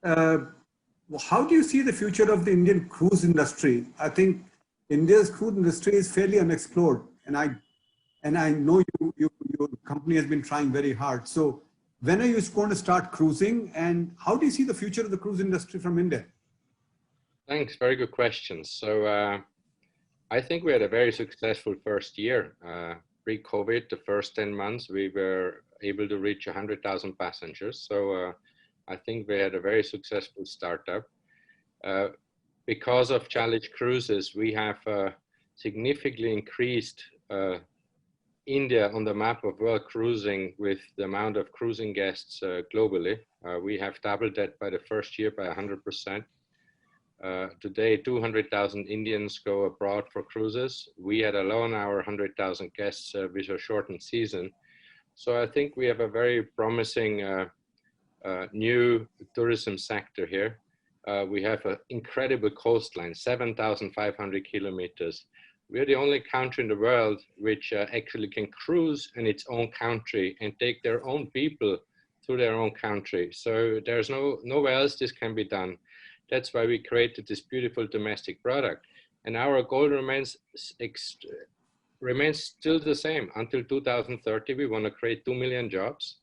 how do you see the future of the Indian cruise industry? I think India's cruise industry is fairly unexplored, and I know your company has been trying very hard. So when are you going to start cruising, and how do you see the future of the cruise industry from India? Thanks, very good questions. So I think we had a very successful first year. Pre-COVID, the first 10 months, we were able to reach 100,000 passengers. So I think we had a very successful startup. Because of Challenge Cruises, we have significantly increased India on the map of world cruising with the amount of cruising guests globally. We have doubled that by the first year by 100%. Today, 200,000 Indians go abroad for cruises. We had alone our 100,000 guests with a shortened season. So I think we have a very promising new tourism sector here. We have an incredible coastline, 7,500 kilometers. We're the only country in the world which actually can cruise in its own country and take their own people through their own country. So there's nowhere else this can be done. That's why we created this beautiful domestic product. And our goal remains still the same. Until 2030, we want to create 2 million jobs.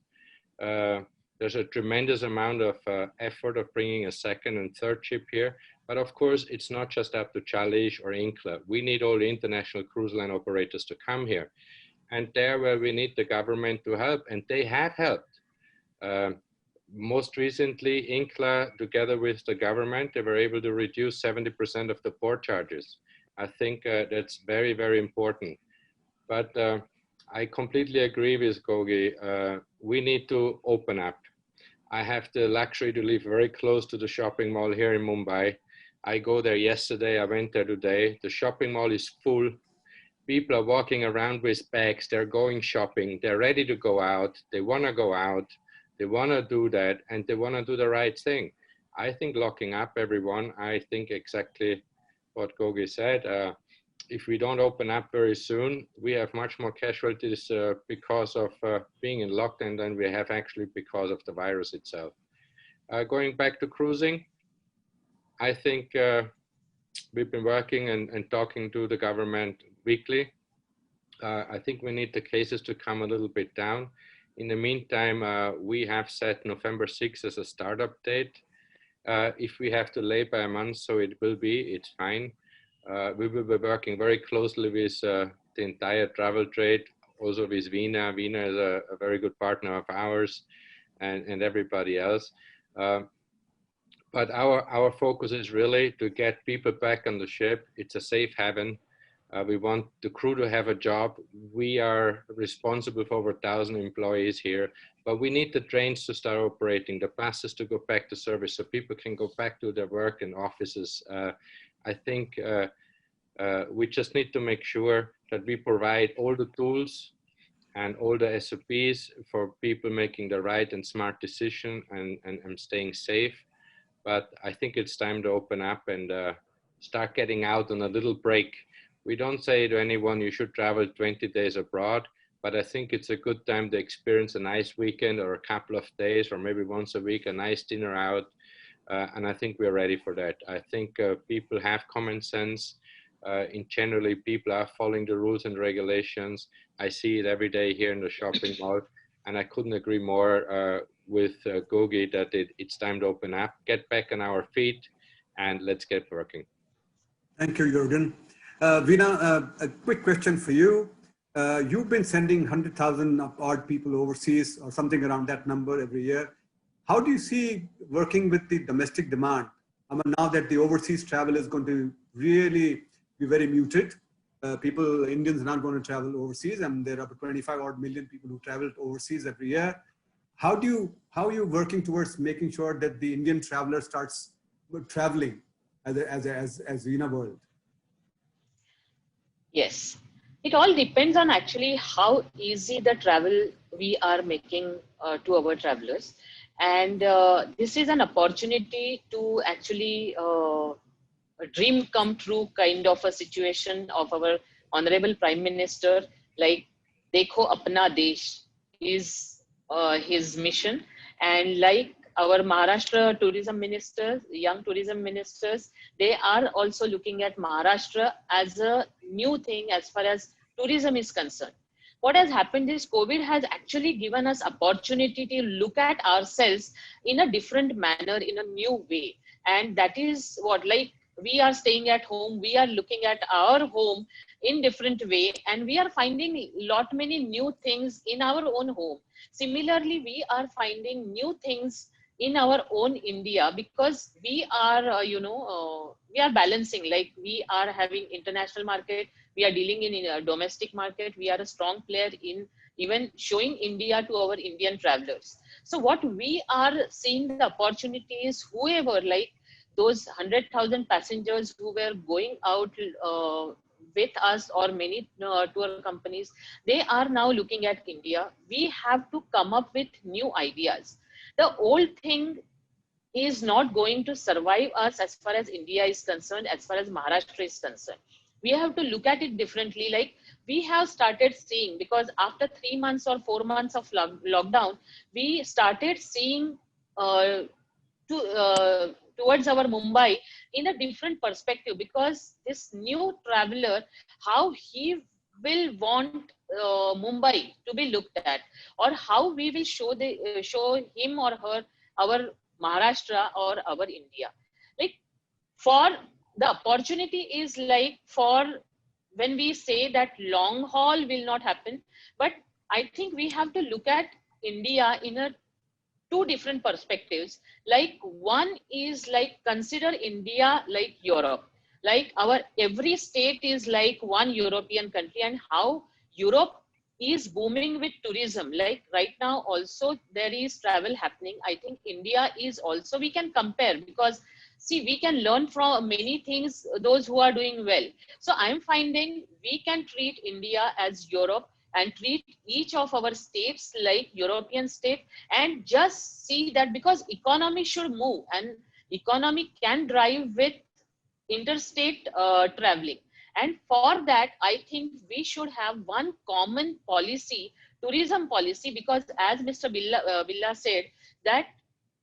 There's a tremendous amount of effort of bringing a second and third ship here. But of course, it's not just up to Challenge or Incla. We need all the international cruise line operators to come here. And there where we need the government to help, and they have helped. Most recently, Incla, together with the government, they were able to reduce 70% of the port charges. I think that's very, very important. But I completely agree with Gogi. We need to open up. I have the luxury to live very close to the shopping mall here in Mumbai. I go there yesterday, I went there today. The shopping mall is full. People are walking around with bags, they're going shopping, they're ready to go out, they wanna go out, they wanna do that, and they wanna do the right thing. I think locking up everyone, I think exactly what Gogi said. If we don't open up very soon, we have much more casualties because of being in lockdown than we have actually because of the virus itself. Going back to cruising, I think we've been working and talking to the government weekly. I think we need the cases to come a little bit down. In the meantime, we have set November 6th as a startup date. If we have to delay by a month, so it will be, it's fine. We will be working very closely with the entire travel trade, also with Wiener. Wiener is a very good partner of ours and everybody else. But our focus is really to get people back on the ship. It's a safe haven. We want the crew to have a job. We are responsible for over 1,000 employees here, but we need the trains to start operating, the buses to go back to service so people can go back to their work and offices. I think we just need to make sure that we provide all the tools and all the SOPs for people making the right and smart decision and staying safe. But I think it's time to open up and start getting out on a little break. We don't say to anyone you should travel 20 days abroad, but I think it's a good time to experience a nice weekend or a couple of days or maybe once a week, a nice dinner out. And I think we're ready for that. I think people have common sense. In generally, people are following the rules and regulations. I see it every day here in the shopping mall. And I couldn't agree more with Gogi that it's time to open up, get back on our feet, and let's get working. Thank you, Jürgen. Veena, a quick question for you. You've been sending 100,000 odd people overseas or something around that number every year. How do you see working with the domestic demand? I mean, now that the overseas travel is going to really be very muted, Indians are not going to travel overseas, and there are 25 odd million people who travel overseas every year. How are you working towards making sure that the Indian traveler starts traveling as Wiener world? Yes, it all depends on actually how easy the travel we are making to our travelers. And this is an opportunity to actually a dream come true kind of a situation of our honorable prime minister, like dekho apna desh is his mission. And like our Maharashtra tourism ministers, young tourism ministers, they are also looking at Maharashtra as a new thing as far as tourism is concerned. What has happened is COVID has actually given us opportunity to look at ourselves in a different manner, in a new way. And that is what, like, we are staying at home, we are looking at our home in different way, and we are finding lot many new things in our own home. Similarly, we are finding new things in our own India, because we are we are balancing, like we are having international market, we are dealing in a domestic market, we are a strong player in even showing India to our Indian travelers. So what we are seeing the opportunity is, whoever, like those 100,000 passengers who were going out with us, or many tour companies, they are now looking at India. We have to come up with new ideas. The old thing is not going to survive us as far as India is concerned, as far as Maharashtra is concerned. We have to look at it differently. Like, we have started seeing, because after 3 months or 4 months of lockdown, we started seeing uh, towards our Mumbai in a different perspective, because this new traveler, how he will want Mumbai to be looked at, or how we will show him or her our Maharashtra or our India. Like, for the opportunity is like, for when we say that long haul will not happen, but I think we have to look at India in a two different perspectives. Like, one is like, consider India like Europe, like our every state is like one European country, and how Europe is booming with tourism. Like right now also there is travel happening. I think India is also, we can compare, because see, we can learn from many things, those who are doing well. So I'm finding we can treat India as Europe, and treat each of our states like European state, and just see that, because economy should move, and economy can drive with interstate traveling. And for that, I think we should have one common policy, tourism policy, because as Mr. Billa said, that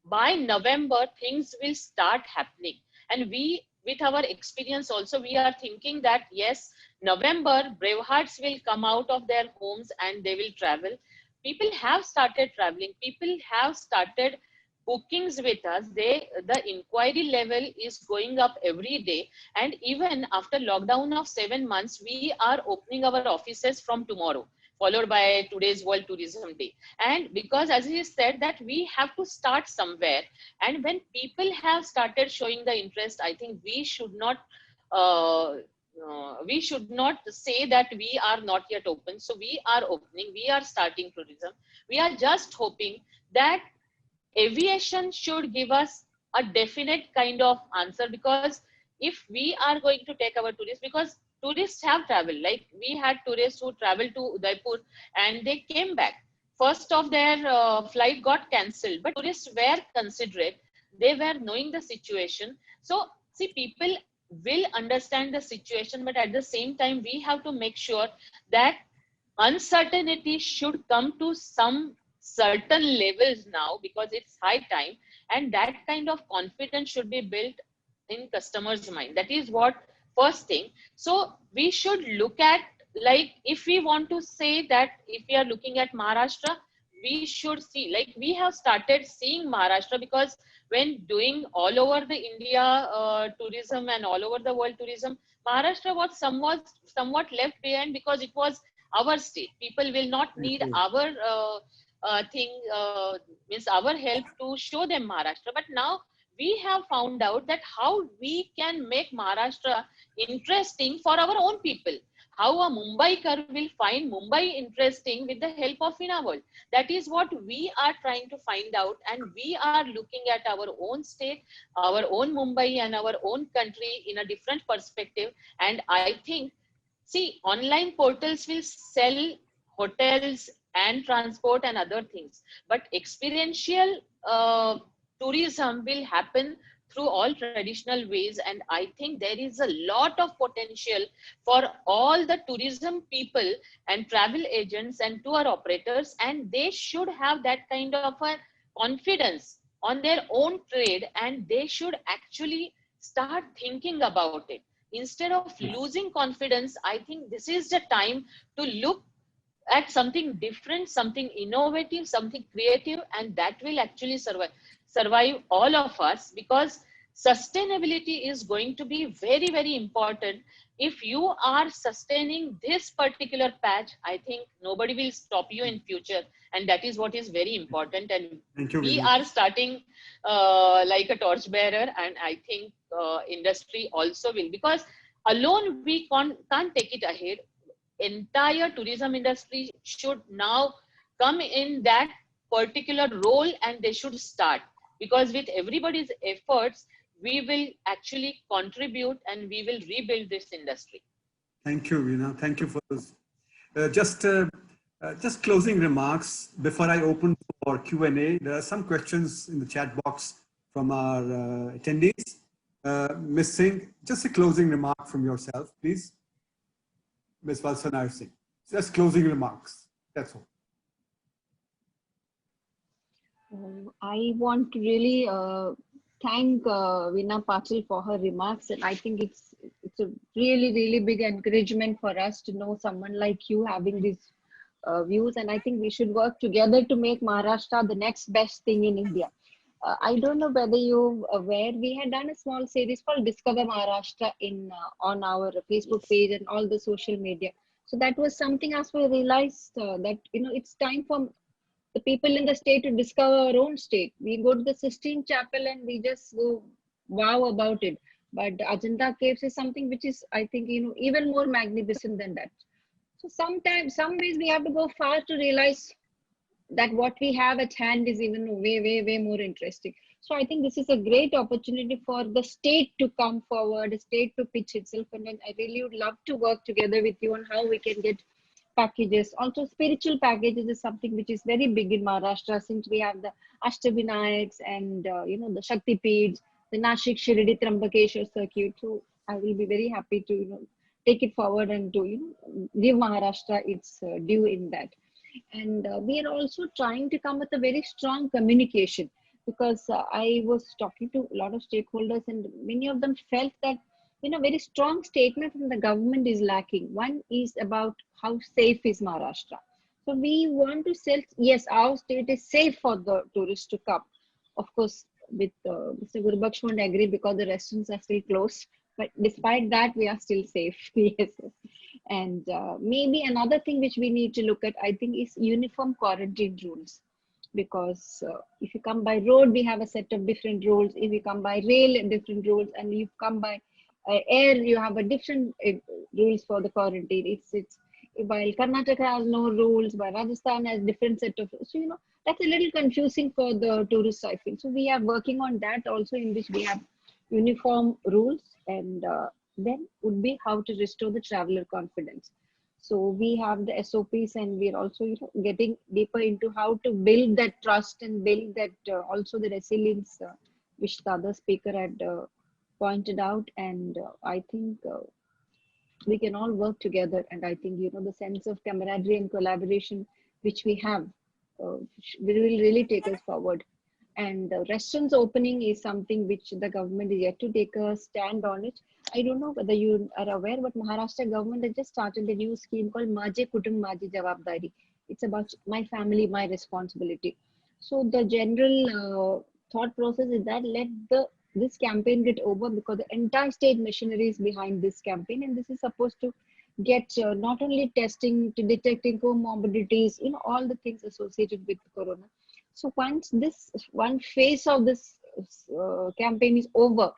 by November, things will start happening. And we, with our experience also, we are thinking that yes, November, bravehearts will come out of their homes and they will travel. People have started traveling. People have started bookings with us. The inquiry level is going up every day. And even after lockdown of 7 months, we are opening our offices from tomorrow, followed by today's World Tourism Day. And because, as he said, that we have to start somewhere. And when people have started showing the interest, I think we should not say that we are not yet open. So we are opening, we are starting tourism. We are just hoping that aviation should give us a definite kind of answer, because if we are going to take our tourists, because tourists have traveled, like we had tourists who traveled to Udaipur and they came back, first of their flight got cancelled, but tourists were considerate, they were knowing the situation. So see, people will understand the situation, but at the same time we have to make sure that uncertainty should come to some certain levels now, because it's high time, and that kind of confidence should be built in customers' mind. That is what first thing. So we should look at, like, if we want to say that, if we are looking at Maharashtra, we should see, like we have started seeing Maharashtra, because when doing all over the India tourism and all over the world tourism, Maharashtra was somewhat left behind, because it was our state. People will not need our means our help to show them Maharashtra. But now we have found out that how we can make Maharashtra interesting for our own people. how a Mumbaiker will find Mumbai interesting with the help of Innoworld. That is what we are trying to find out, and we are looking at our own state, our own Mumbai and our own country in a different perspective. And I think, see, online portals will sell hotels and transport and other things, but experiential tourism will happen through all traditional ways. And I think there is a lot of potential for all the tourism people and travel agents and tour operators, and they should have that kind of a confidence on their own trade, and they should actually start thinking about it. Instead of losing confidence, I think this is the time to look at something different, something innovative, something creative, and that will actually survive all of us, because sustainability is going to be very, very important. If you are sustaining this particular patch, I think nobody will stop you in future, and that is what is very important. And Thank you, we Wiener. are starting like a torchbearer, and I think industry also will, because alone we can't take it ahead. Entire tourism industry should now come in that particular role, and they should start, because with everybody's efforts we will actually contribute and we will rebuild this industry. Thank you, Veena. Thank you for this. Just closing remarks before I open for Q&A. There are some questions in the chat box from our attendees. Ms. Singh, just a closing remark from yourself, please. Ms. Valsanar Singh, just closing remarks, that's all. I want to really thank Veena Patil for her remarks, and I think it's a really big encouragement for us to know someone like you having these views, and I think we should work together to make Maharashtra the next best thing in India. I don't know whether you're aware, we had done a small series called Discover Maharashtra on our Facebook page and all the social media. So that was something as we realized that it's time for the people in the state to discover our own state. We go to the Sistine Chapel and we just go wow about it. But Ajanta Caves is something which is, I think, even more magnificent than that. So sometimes, some ways we have to go far to realize that what we have at hand is even way more interesting. So I think this is a great opportunity for the state to come forward, the state to pitch itself, and then I really would love to work together with you on how we can get packages. Also, spiritual packages is something which is very big in Maharashtra, since we have the Ashtabhinayaks and the Shakti Peeds, the Nashik Shirdi Trambakeshwar circuit. So I will be very happy to take it forward and to give Maharashtra its due in that. And we are also trying to come with a very strong communication, because I was talking to a lot of stakeholders, and many of them felt that very strong statement from the government is lacking. One is about how safe is Maharashtra. So we want to say, yes, our state is safe for the tourists to come. Of course, with Mr. Gurubaksh won't agree because the restaurants are still closed. But despite that, we are still safe. Yes. And maybe another thing which we need to look at, I think, is uniform quarantine rules. Because if you come by road, we have a set of different rules. If you come by rail, different rules. And if you come by air, you have a different rules for the quarantine. It's while Karnataka has no rules, while Rajasthan has different set of, so that's a little confusing for the tourists, I feel. So we are working on that also, in which we have uniform rules, and then would be how to restore the traveler confidence. So we have the SOPs, and we're also getting deeper into how to build that trust and build that also the resilience, which the other speaker had pointed out. And I think we can all work together, and I think the sense of camaraderie and collaboration which we have will really take us forward. And restaurants opening is something which the government is yet to take a stand on it. I don't know whether you are aware, but Maharashtra government has just started a new scheme called Maje Kutum Maji Jawabdari. It's about my family, my responsibility. So the general thought process is that let this campaign get over, because the entire state machinery is behind this campaign, and this is supposed to get not only testing to detecting comorbidities, all the things associated with corona. So once this one phase of this campaign is over,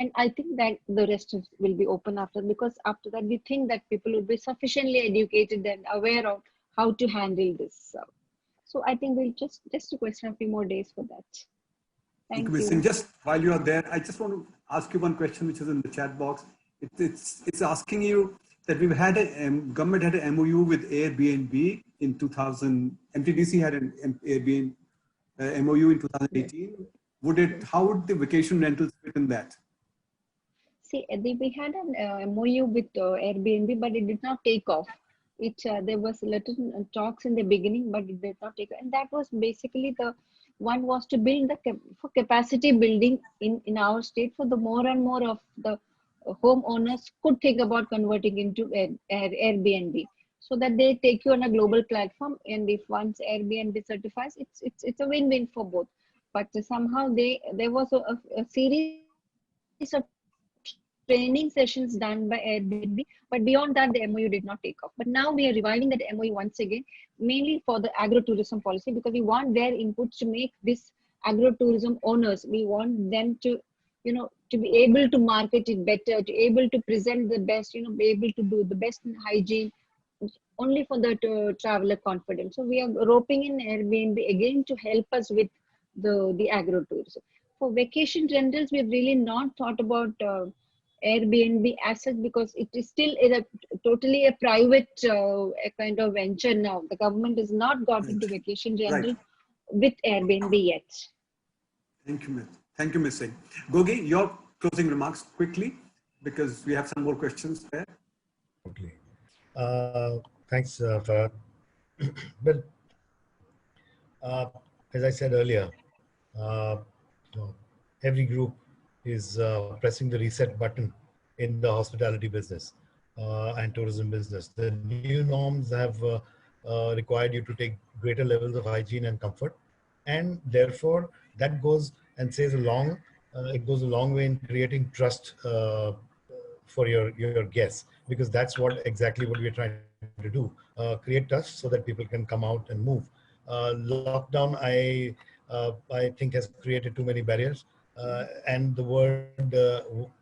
And I think that the rest will be open after, because after that we think that people will be sufficiently educated and aware of how to handle this. So I think we'll just request a few more days for that. Thank you, Thank Ms. Singh. you. Just while you are there, I just want to ask you one question, which is in the chat box. It's asking you that we've had government had an MOU with Airbnb in 2000. MTDC had an Airbnb MOU in 2018. How would the vacation rentals fit in that? See, we had an MOU with Airbnb, but it did not take off. There was little talks in the beginning, but it did not take off. And that was basically the one was to build for capacity building in our state, for the more and more of the homeowners could think about converting into Airbnb, so that they take you on a global platform. And if once Airbnb certifies, it's a win-win for both. But somehow there was a series of training sessions done by Airbnb, but beyond that the MOU did not take off. But now we are reviving that MOU once again, mainly for the agro-tourism policy, because we want their inputs to make this agro-tourism owners. We want them to, to be able to market it better, to able to present the best, be able to do the best in hygiene, only for the traveler confidence. So we are roping in Airbnb again to help us with the agro-tourism. For vacation rentals, we've really not thought about Airbnb as such, because it is still totally a private a kind of venture now. The government has not got into vacation rental with Airbnb yet. Thank you, Ms. Thank you, Ms. Singh. Gogi, your closing remarks quickly, because we have some more questions there. Okay. Thanks, Farhad. Well, as I said earlier, every group is pressing the reset button in the hospitality business and tourism business. The new norms have required you to take greater levels of hygiene and comfort, and therefore that goes and it goes a long way in creating trust for your guests, because that's exactly what we're trying to do, create trust so that people can come out and move. Lockdown, I think, has created too many barriers, and the word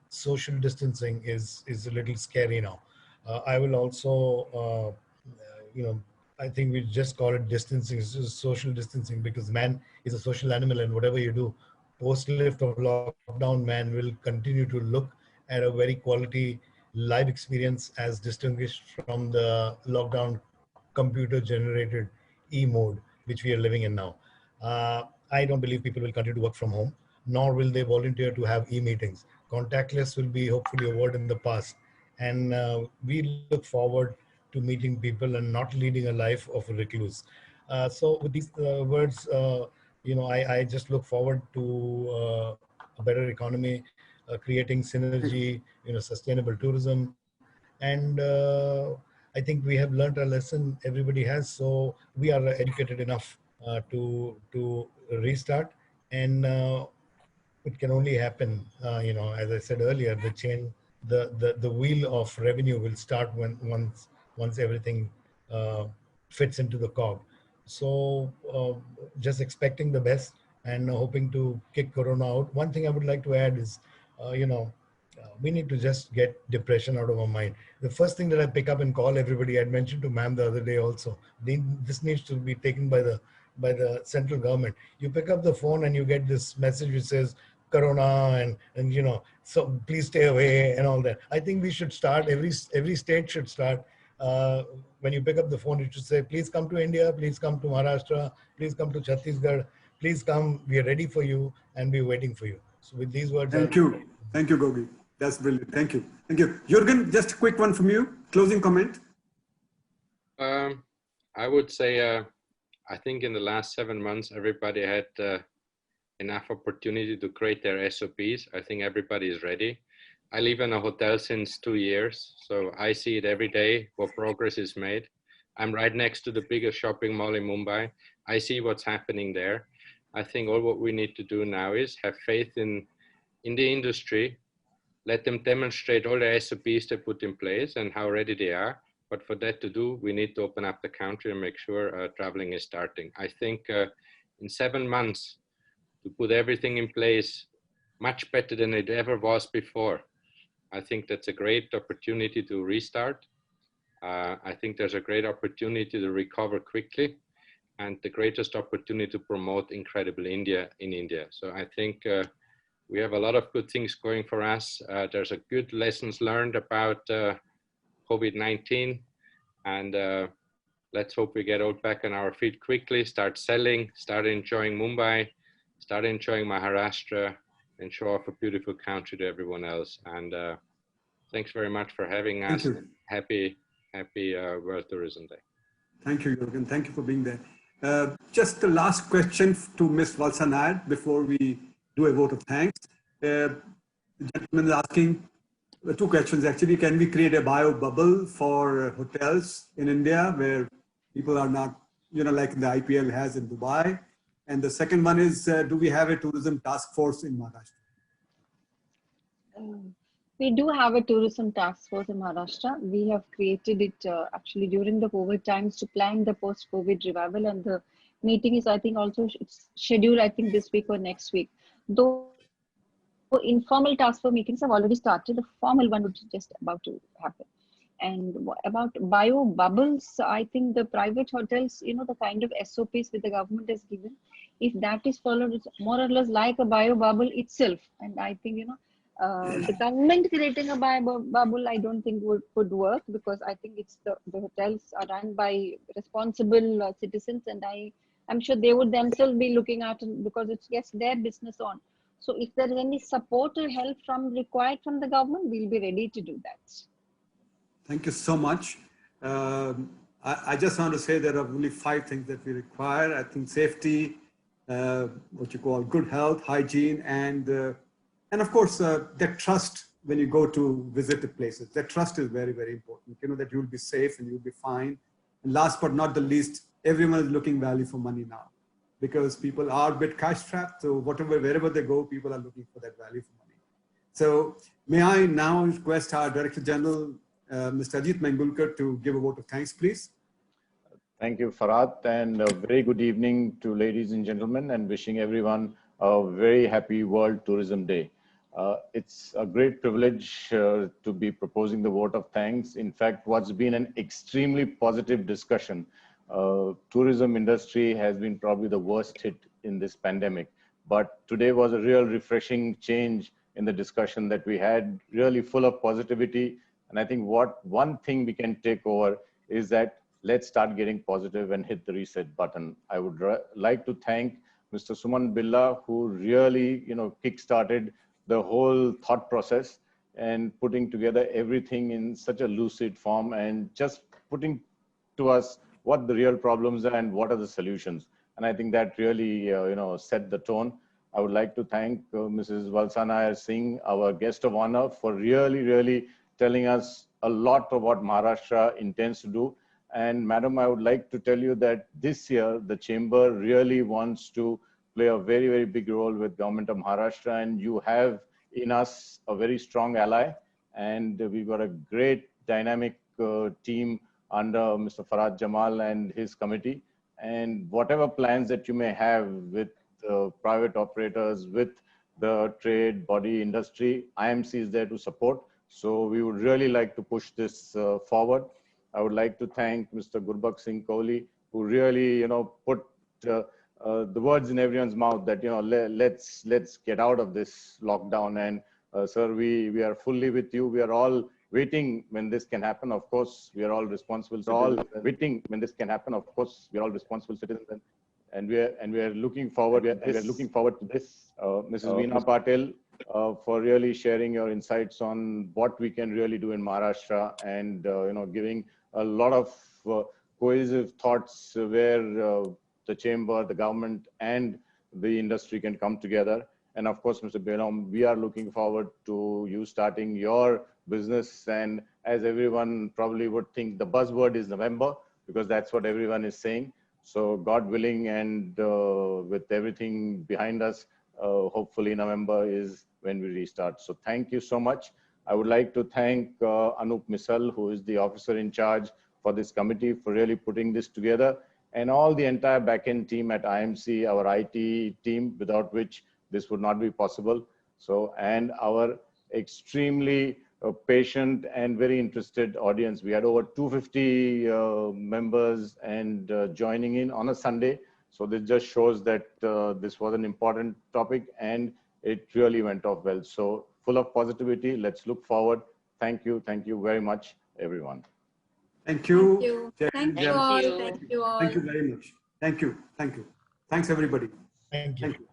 social distancing is a little scary now. I will also, I think we just call it distancing. It's just social distancing, because man is a social animal, and whatever you do, post-lift of lockdown, man will continue to look at a very quality live experience as distinguished from the lockdown computer-generated e-mode, which we are living in now. I don't believe people will continue to work from home, nor will they volunteer to have e-meetings. Contactless will be hopefully a word in the past. And we look forward to meeting people and not leading a life of a recluse. So with these words, I just look forward to a better economy, creating synergy, sustainable tourism. And I think we have learned a lesson, everybody has, so we are educated enough to restart. And it can only happen, as I said earlier, the wheel of revenue will start once everything fits into the cog. So just expecting the best and hoping to kick Corona out. One thing I would like to add is, we need to just get depression out of our mind. The first thing that I pick up and call everybody, I mentioned to ma'am the other day also, this needs to be taken by the central government. You pick up the phone and you get this message which says Corona and so please stay away and all that. I think we should start, every state should start, when you pick up the phone, it should say, please come to India, please come to Maharashtra, please come to Chhattisgarh, please come, we are ready for you and we're waiting for you. So with these words, thank you, Gogi. That's brilliant. Thank you. Thank you. Jürgen, just a quick one from you. Closing comment. I would say, I think in the last 7 months, everybody had enough opportunity to create their SOPs. I think everybody is ready. I live in a hotel since 2 years, so I see it every day what progress is made. I'm right next to the biggest shopping mall in Mumbai. I see what's happening there. I think all what we need to do now is have faith in the industry. Let them demonstrate all the SOPs they put in place and how ready they are. But for that to do, we need to open up the country and make sure traveling is starting. I think in 7 months, to put everything in place much better than it ever was before. I think that's a great opportunity to restart. I think there's a great opportunity to recover quickly, and the greatest opportunity to promote incredible India in India. So I think we have a lot of good things going for us. There's a good lessons learned about COVID-19, and let's hope we get all back on our feet quickly, start selling, start enjoying Mumbai, start enjoying Maharashtra, and show off a beautiful country to everyone else. And thanks very much for having Thank us. you. Happy World Tourism Day. Thank you, Jürgen. Thank you for being there. Just the last question to Ms. Valsanad before we do a vote of thanks. The gentleman is asking two questions actually. Can we create a bio bubble for hotels in India where people are not, like the IPL has in Dubai? And the second one is, do we have a tourism task force in Maharashtra? We do have a tourism task force in Maharashtra. We have created it actually during the COVID times to plan the post-COVID revival, and the meeting is, I think, also scheduled, I think, this week or next week. Though informal task force meetings have already started, the formal one would be just about to happen. And about bio bubbles, I think the private hotels, the kind of SOPs that the government has given, if that is followed, it's more or less like a bio bubble itself. And I think, the government creating a bio bubble, I don't think would work, because I think it's the hotels are run by responsible citizens, and I'm sure they would themselves be looking at it, because it's their business on. So if there is any support or help required from the government, we'll be ready to do that. Thank you so much. I just want to say there are only 5 things that we require. I think safety, what you call good health, hygiene, and of course, that trust when you go to visit the places. That trust is very, very important. That you'll be safe and you'll be fine. And last but not the least, everyone is looking value for money now, because people are a bit cash strapped. So wherever they go, people are looking for that value for money. So may I now request our Director General, Mr. Ajit Mangulkar, to give a vote of thanks, please. Thank you, Farhat, and a very good evening to ladies and gentlemen, and wishing everyone a very happy World Tourism Day. It's a great privilege to be proposing the vote of thanks. In fact, what's been an extremely positive discussion. Tourism industry has been probably the worst hit in this pandemic, but today was a real refreshing change in the discussion that we had, really full of positivity. And I think one thing we can take over is that let's start getting positive and hit the reset button. I would like to thank Mr. Suman Billa, who really, kick-started the whole thought process and putting together everything in such a lucid form and just putting to us what the real problems are and what are the solutions. And I think that really, set the tone. I would like to thank Mrs. Valsana Singh, our guest of honor, for really telling us a lot of what Maharashtra intends to do. And Madam, I would like to tell you that this year, the Chamber really wants to play a very big role with Government of Maharashtra, and you have in us a very strong ally. And we've got a great dynamic team under Mr. Farhad Jamal and his committee. And whatever plans that you may have with private operators, with the trade body industry, IMC is there to support. So we would really like to push this forward. I would like to thank Mr. Gurbakh Singh Kohli, who really, put the words in everyone's mouth that, let's get out of this lockdown. And sir, we are fully with you. We are all waiting when this can happen. Of course, we are all responsible. We're all waiting when this can happen. Of course, we are all responsible citizens. And we are looking forward. We are looking forward to this, Mrs. Veena Patel, for really sharing your insights on what we can really do in Maharashtra, and giving a lot of cohesive thoughts where the chamber, the government, and the industry can come together. And of course, Mr. Belom, we are looking forward to you starting your business. And as everyone probably would think, the buzzword is November, because that's what everyone is saying. So God willing, and with everything behind us, hopefully November is when we restart. So thank you so much. I would like to thank Anup Misal, who is the officer in charge for this committee, for really putting this together, and all the entire backend team at IMC, our IT team, without which this would not be possible. So, and our extremely patient and very interested audience. We had over 250 members and joining in on a Sunday. So this just shows that this was an important topic and it really went off well. So full of positivity. Let's look forward. Thank you. Thank you very much, everyone. Thank you. Thank you. Thank you Thank all. you. Thank you all. Thank you very much. Thank you. Thank you. Thanks, everybody. Thank you. Thank you.